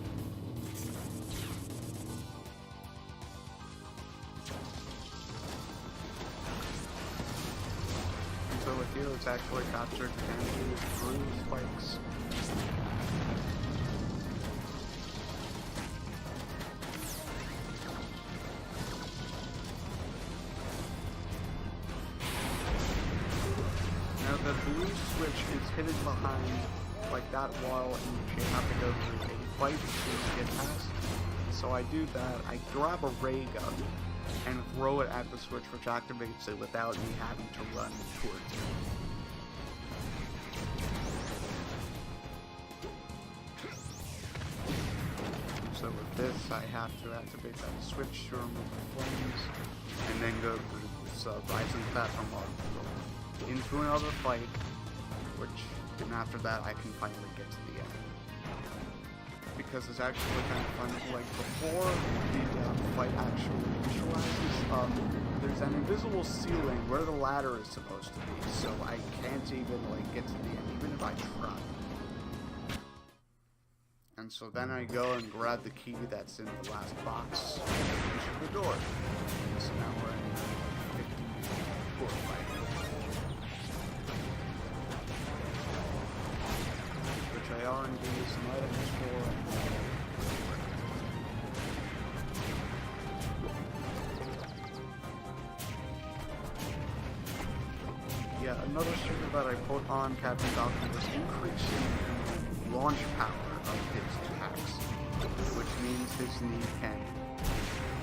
Speaker 1: So with you, it's actually captured and used through spikes. Now the blue switch is hidden behind like that wall, in which you have to go through a fight to get past. So I do that, I grab a ray gun and throw it at the switch, which activates it without me having to run towards it. So with this, I have to activate that switch to remove the flames, and then go through this rising platform into another fight, which, and after that, I can finally get to the end. Because it's actually kind of fun, like before the fight actually initializes, there's an invisible ceiling where the ladder is supposed to be, so I can't even like get to the end, even if I try. And so then I go and grab the key that's in the last box and enter the door. So now we're in a 54 fight, which I R&D some items for. Yeah, another secret that I put on Captain Falcon was increasing the launch power of his attacks, which means his knee can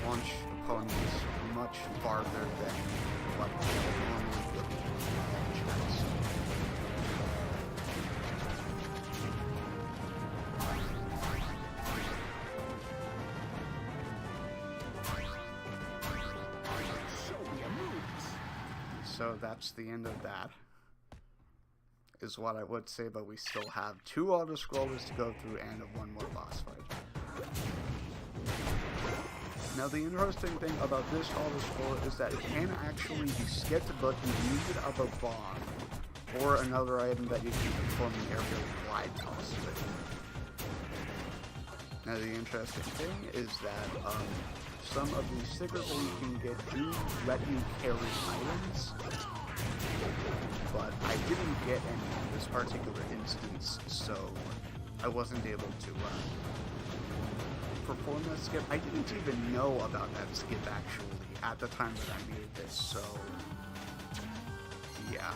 Speaker 1: launch opponents much farther than what normally would launch attacks. So that's the end of that, is what I would say, but we still have 2 auto-scrollers to go through and one more boss fight. Now the interesting thing about this auto-scroller is that it can actually be skipped, but you need of a bomb, or another item that you can perform an airfield glide toss with. Now the interesting thing is that some of the stickers that you can get do let you carry items, but I didn't get any in this particular instance, so I wasn't able to perform that skip. I didn't even know about that skip actually at the time that I made this, so yeah.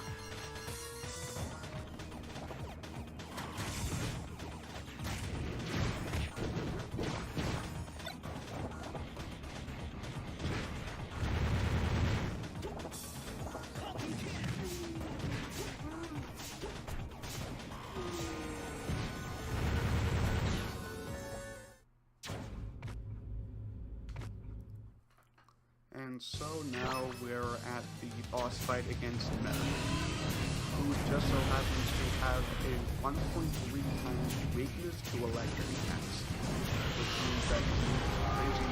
Speaker 1: And so now we're at the boss fight against Ness, who just so happens to have a 1.3 times weakness to electric attacks, which means that he's crazy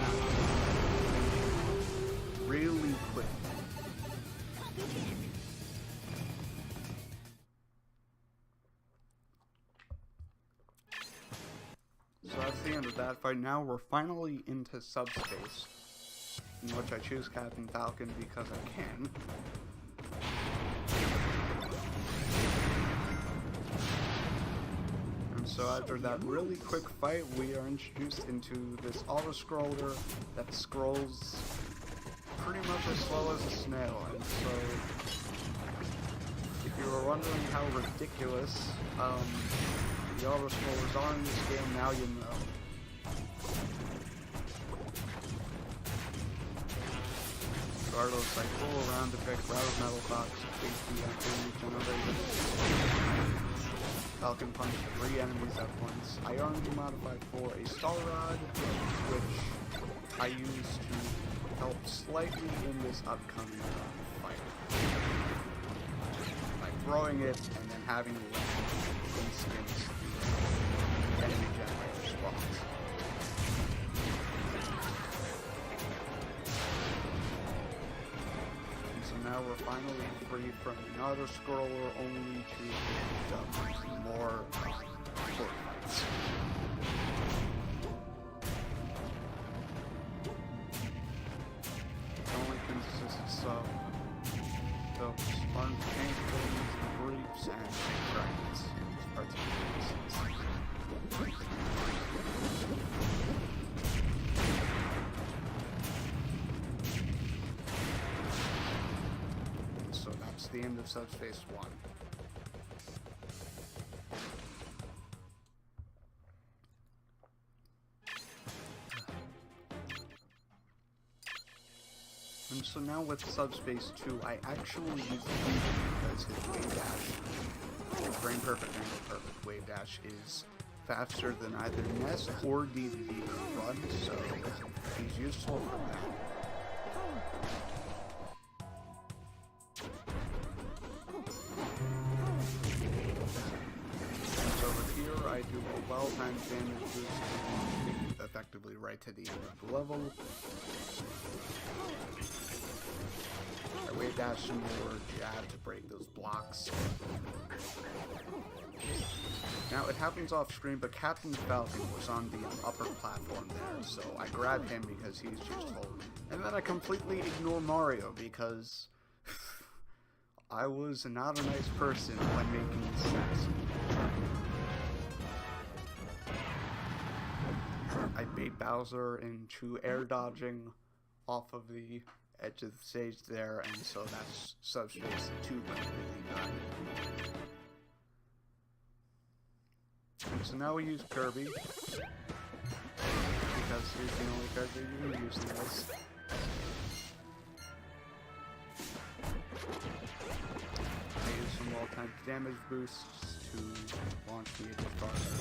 Speaker 1: really quick. So that's the end of that fight. Now we're finally into subspace, in which I choose Captain Falcon because I can. And so after that really quick fight, we are introduced into this auto-scroller that scrolls pretty much as slow as a snail. And so, if you were wondering how ridiculous the auto-scrollers are in this game, now you know. Regardless, I pull around to pick Rattle Metal Box, HP after regenerated. Falcon punch 3 enemies at once. I RNG modify for a Star Rod, which I use to help slightly in this upcoming fight. By throwing it and then having it instant enemy generator spawns. Now we're finally free from the auto scroller, only to dump more court fights. It only consists of those sponge paintings, briefs, and dragons in these particular instances. The end of Subspace 1. And so now with Subspace 2, I actually use Koopa because his wave dash, Frame Perfect, Angle Perfect wave dash, is faster than either Ness or DDD can run, so he's useful for that. I do a well-timed damage boost, effectively right to the end of the level. I wave dash some more jab to break those blocks. Now it happens off screen, but Captain Falcon was on the upper platform there, so I grab him because he's useful. And then I completely ignore Mario because I was not a nice person when making this task. I bait Bowser into air dodging off of the edge of the stage there, and so that's Subspace 2 completely done. And so now we use Kirby, because he's the only character you can use this. I use some well-timed damage boosts to launch me a bit farther.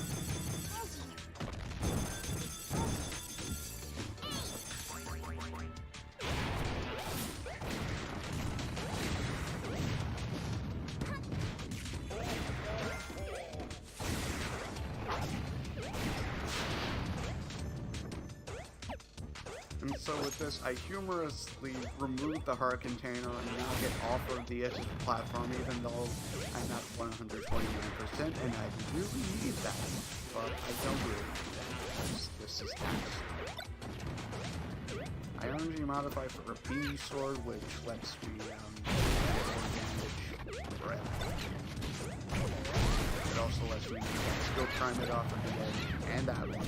Speaker 1: And so with this, I humorously remove the heart container and now get off of the edge of the platform, even though I'm at 129%, and I really need that, but I don't really need that, because this is taxed. I only modify for a beanie sword, which lets me damage breath. It also lets me skill prime it off of the edge, and that one,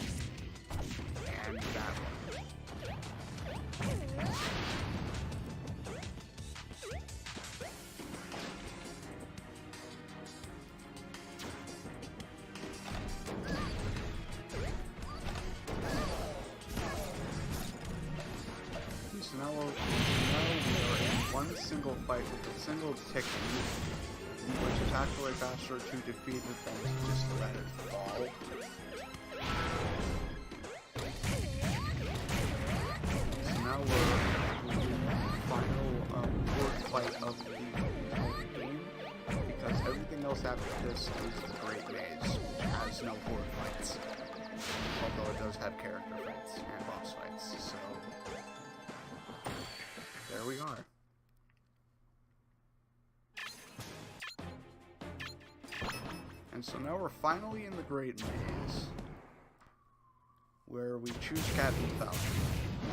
Speaker 1: and that one. So now we are in one single fight with a single tick, which is actually faster to defeat it than to just let it fall. So now we're in the final fourth fight of the entire game, because everything else after this is the Great Maze, which has no horde fights. Although it does have character fights and boss fights, so there we are. And so now we're finally in the Great Maze, where we choose Captain Falcon.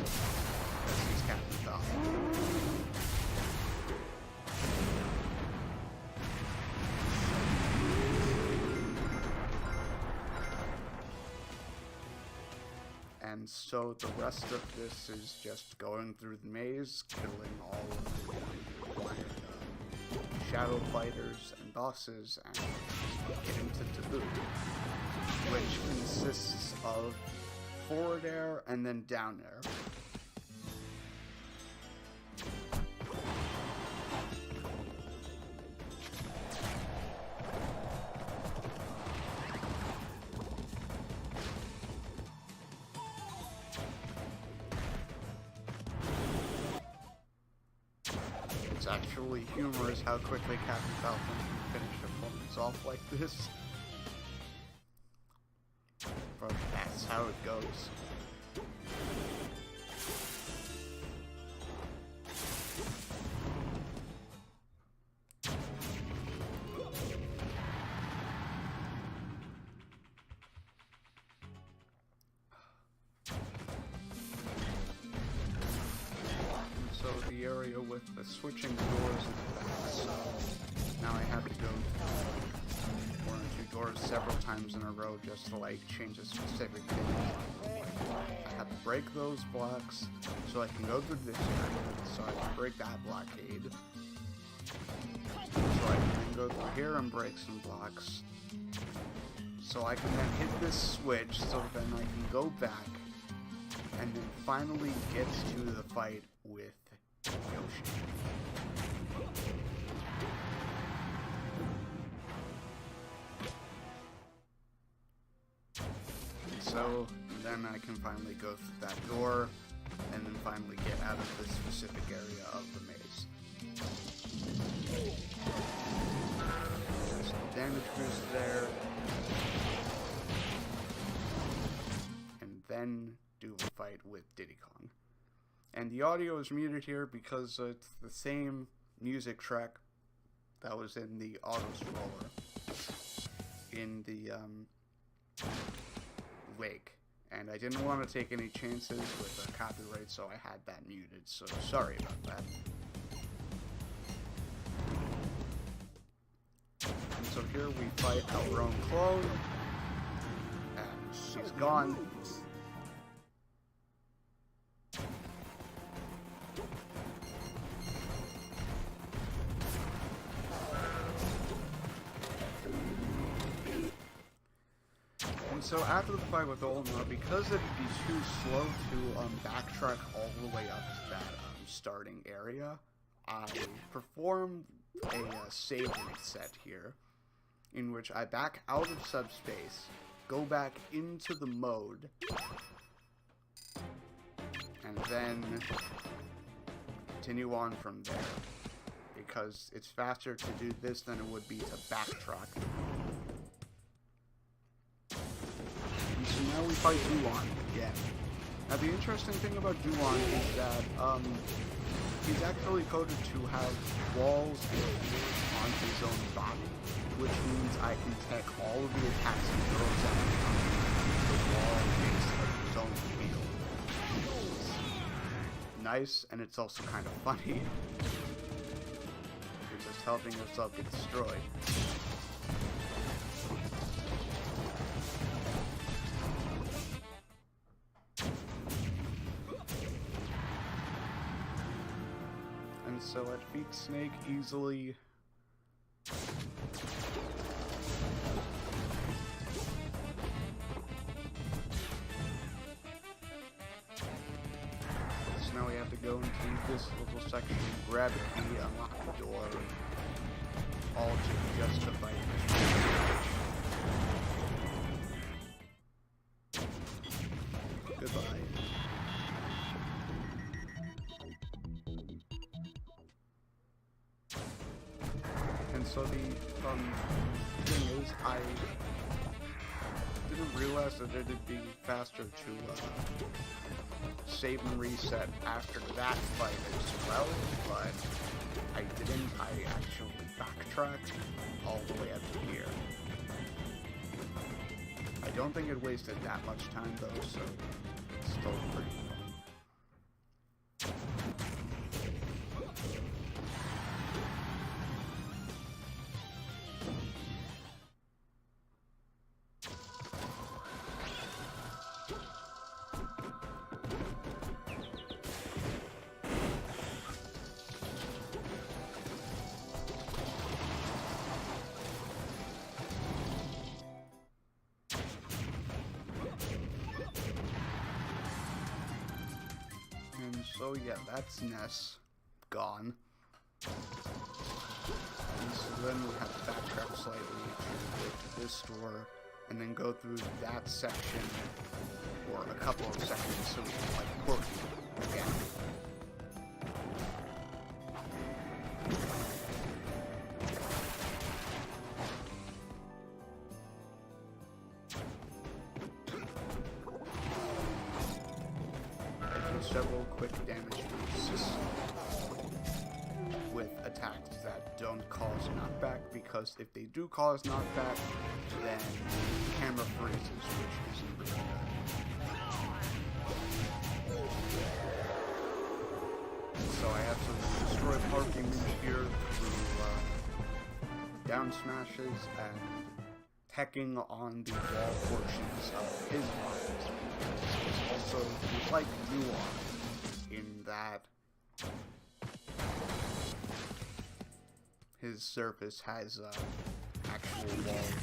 Speaker 1: This is Captain Falcon. And so the rest of this is just going through the maze, killing all of the shadow fighters and bosses, and getting to Debug, which consists of forward air and then down air. It's actually humorous how quickly Captain Falcon can finish opponents off like this. But that's how it goes. The area with the switching doors is back, so now I have to go 1 or 2 doors several times in a row just to like change a specific thing. I have to break those blocks so I can go through this area, so I can break that blockade. So I can then go through here and break some blocks. So I can then hit this switch so then I can go back and then finally get to the fight with Yoshi. So then I can finally go through that door and then finally get out of this specific area of the maze. There's the damage boost there. And then do a fight with Diddy Kong. And the audio is muted here because it's the same music track that was in the auto-scroller in the lake. And I didn't want to take any chances with copyright, so I had that muted, so sorry about that. And so here we fight our own clone, and she's gone. So after the fight with Ulma, because it'd be too slow to backtrack all the way up to that starting area, I performed a save reset here, in which I back out of subspace, go back into the mode, and then continue on from there, because it's faster to do this than it would be to backtrack. So now we fight Dulon again. Now the interesting thing about Dulon is that he's actually coded to have walls and fields on his own body, which means I can tech all of the attacks he throws at me on the wall base of his own field. It's nice, and it's also kind of funny. You're just helping yourself get destroyed. So I defeat Snake easily. So now we have to go into this little section, grab a key, unlock the door, all to justify this. Goodbye. So the thing is, I didn't realize that it'd be faster to save and reset after that fight as well, but I didn't. I actually backtracked all the way up to here. I don't think it wasted that much time though, so it's still pretty fun. So yeah, that's Ness gone. And so then we have to backtrack slightly to go to this door, and then go through that section, or a couple of sections, so we can like Corky again. several quick damage boosts with attacks that don't cause knockback, because if they do cause knockback, then camera freezes, which isn't really good. So I have to destroy Park Image here through down smashes and teching on the wall portions of his bodies. It's also like nuance in that his surface has actual walls.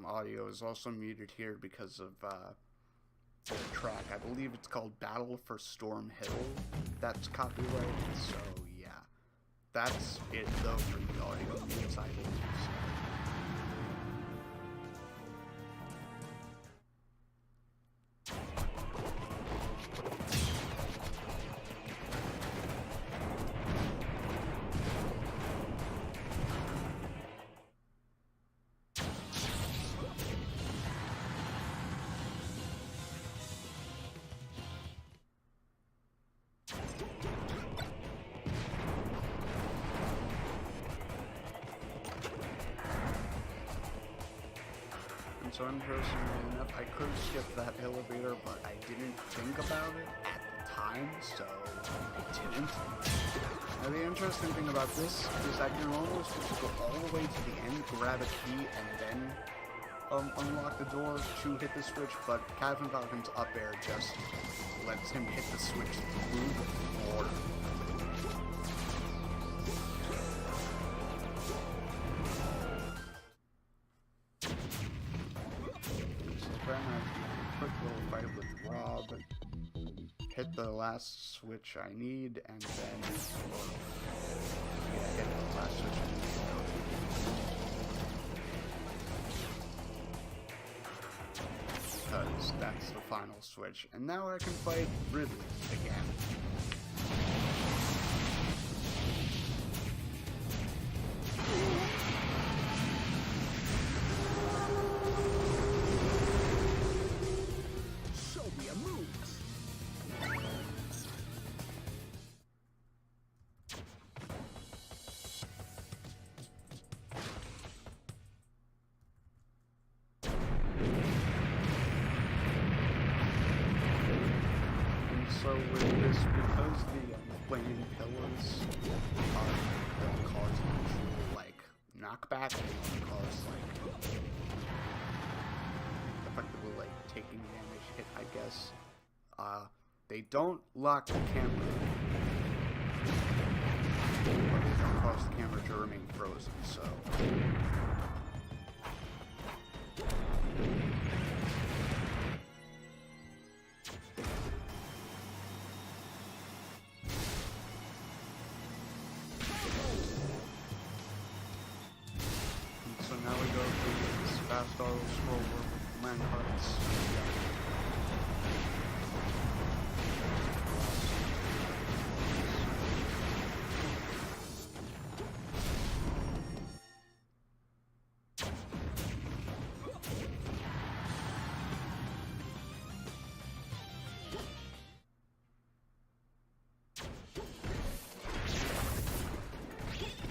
Speaker 1: Audio is also muted here because of the track. I believe it's called Battle for Storm Hill. That's copyrighted, so yeah. That's it though for the audio mutes, I believe. So interestingly enough, I could skip that elevator, but I didn't think about it at the time, so I didn't. Now the interesting thing about this is that you're almost supposed to go all the way to the end, grab a key, and then unlock the door to hit the switch, but Captain Falcon's up air just lets him hit the switch through the floor. Hit the last switch I need, and then hit the last switch I need. Because that's the final switch. And now I can fight Ridley again. So with this, because the flaming pillars don't cause actual, like, knockback, they don't cause, like, effectively, like, taking damage hit, I guess, they don't lock the camera, but they don't cause the camera to remain frozen, so... Scroll over land cards.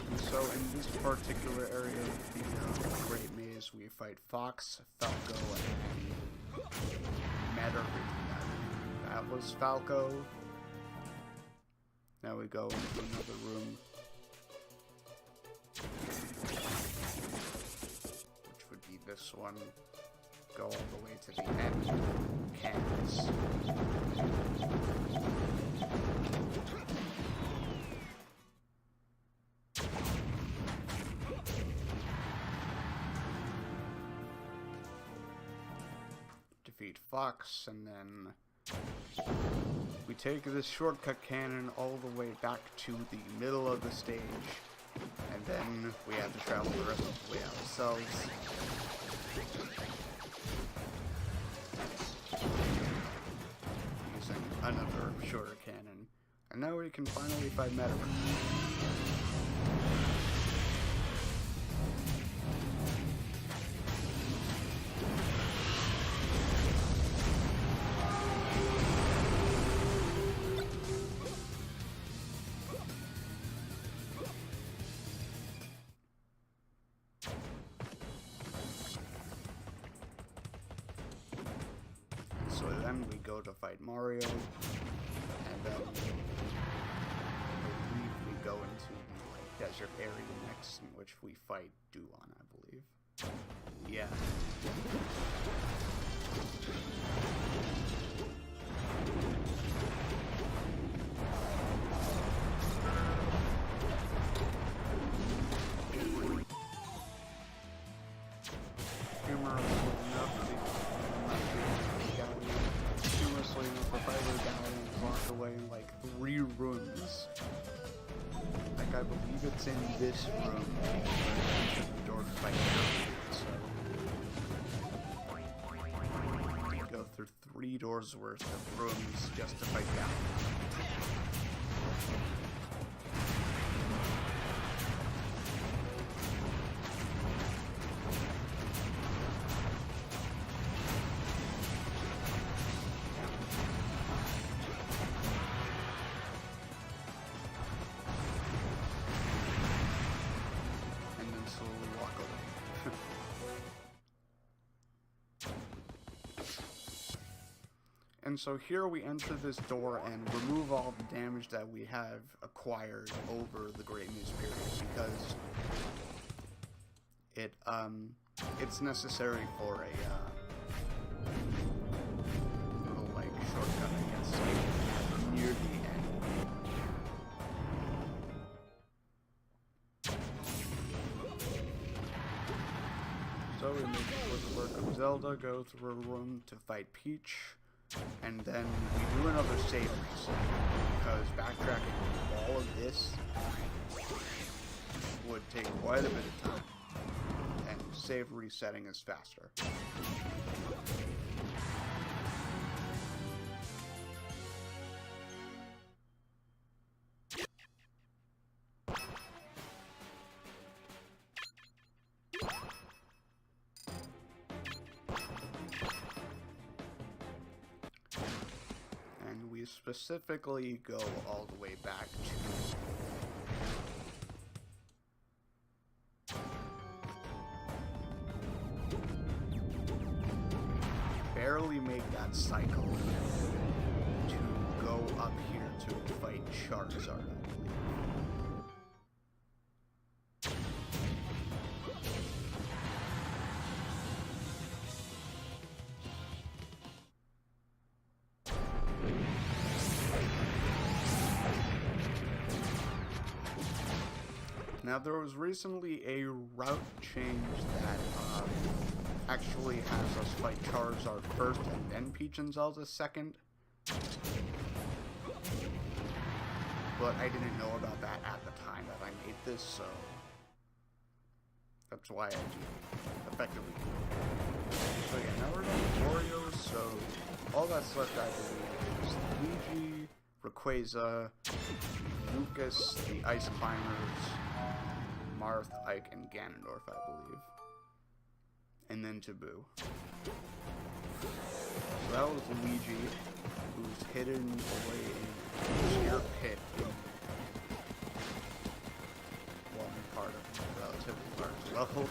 Speaker 1: And so in this particular area of the Great Maze, we fight Fox, Falco, and Matter. That was Falco. Now we go into another room, which would be this one. Go all the way to the end. Cans. Defeat Fox, and then we take this shortcut cannon all the way back to the middle of the stage, and then we have to travel the rest of the way ourselves. Using another shorter cannon, And now we can finally fight Metaverse. So then we go to fight Mario, and then I believe we go into the desert area next, in which we fight Duon, I believe. Yeah. Rooms. Like, I believe it's in this room where the door to fight Kirby. So you go through 3 doors worth of rooms just to fight Gout. And so here we enter this door and remove all the damage that we have acquired over the Great News period, because it's necessary for a little like shortcut, I guess, like near the end. So we make the work of Zelda, go through a room to fight Peach. And then we do another save reset, because backtracking all of this would take quite a bit of time, and save resetting is faster. Specifically go all the way back to barely make that cycle to go up here to fight Charizard, I believe. Now, there was recently a route change that actually has us fight Charizard first and then Peach and Zelda second. But I didn't know about that at the time that I made this, so that's why I do effectively. So yeah, now we're done with Wario, so all that's left, I believe, is Luigi, Rayquaza, Lucas, the Ice Climbers, Marth, Ike, and Ganondorf, I believe. And then Taboo. So that was Luigi, who's hidden away in a sheer pit in one part of a relatively large level.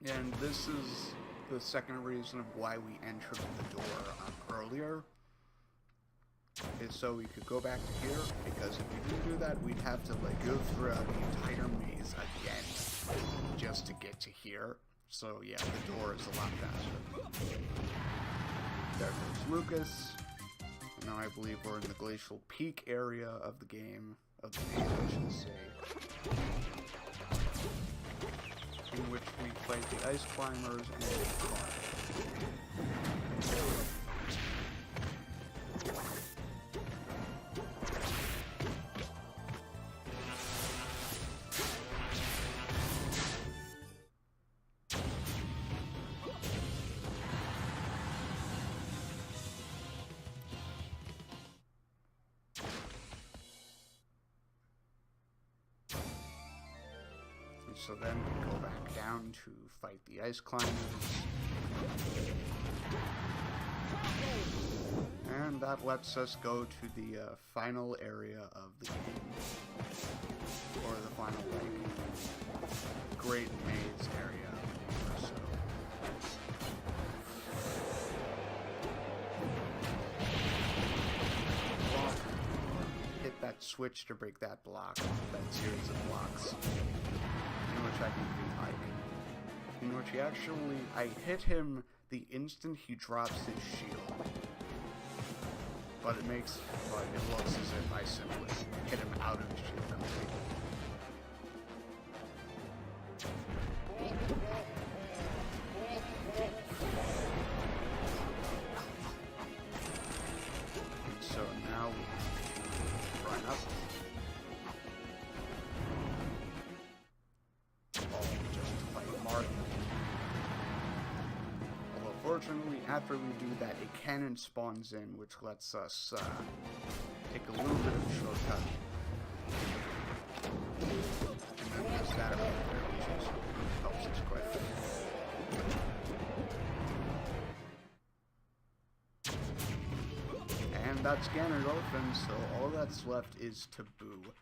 Speaker 1: And this is the second reason of why we entered the door earlier, is so we could go back to here, because if we didn't do that, we'd have to like go throughout the entire maze again. just to get to here. So yeah, the door is a lot faster. There goes Lucas. And now I believe we're in the Glacial Peak area of the game. Of the game, I should say. In which we fight the ice climbers and the car. So then we go back down to fight the ice climbers. And that lets us go to the final area of the game. Or the final, like, great maze area or so. Hit that switch to break that block, that series of blocks. Which I can do hiding. In which he actually, I hit him the instant he drops his shield. But it looks as if I simply hit him out of his shield completely. And so now we run up. Fortunately, after we do that, a cannon spawns in, which lets us take a little bit of a shortcut. And then there's that right there, which helps us quite a bit. And that's Ganondorf, so all that's left is Taboo.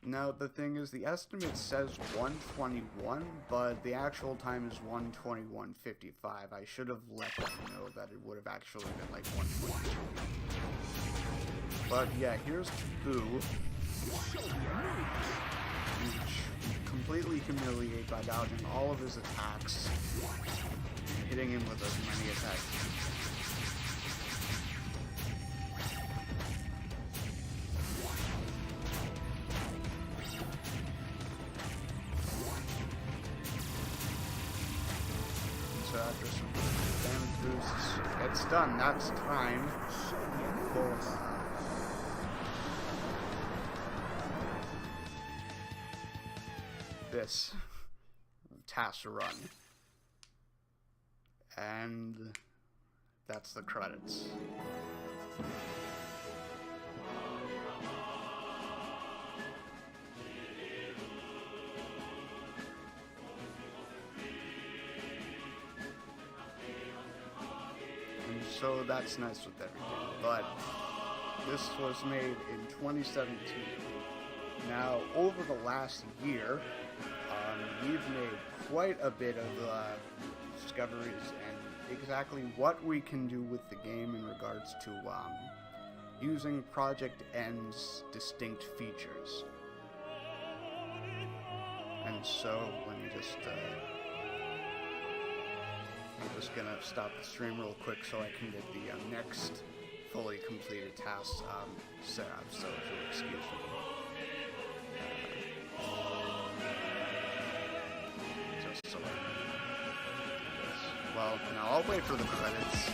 Speaker 1: Now, the thing is, the estimate says 121, but the actual time is 121:55. I should have let them know that it would have actually been like 122. But yeah, here's Taboo, which completely humiliate by dodging all of his attacks, hitting him with as many attacks. After some damage boosts, it's done. That's time for this TAS run. And that's the credits. So that's nice with everything, but this was made in 2017. Now, over the last year, we've made quite a bit of discoveries and exactly what we can do with the game in regards to using Project N's distinct features. And so, let me just... I'm just gonna stop the stream real quick so I can get the next fully completed task set up, so if you'll excuse me. Just so I can do this. Well, now I'll wait for the credits.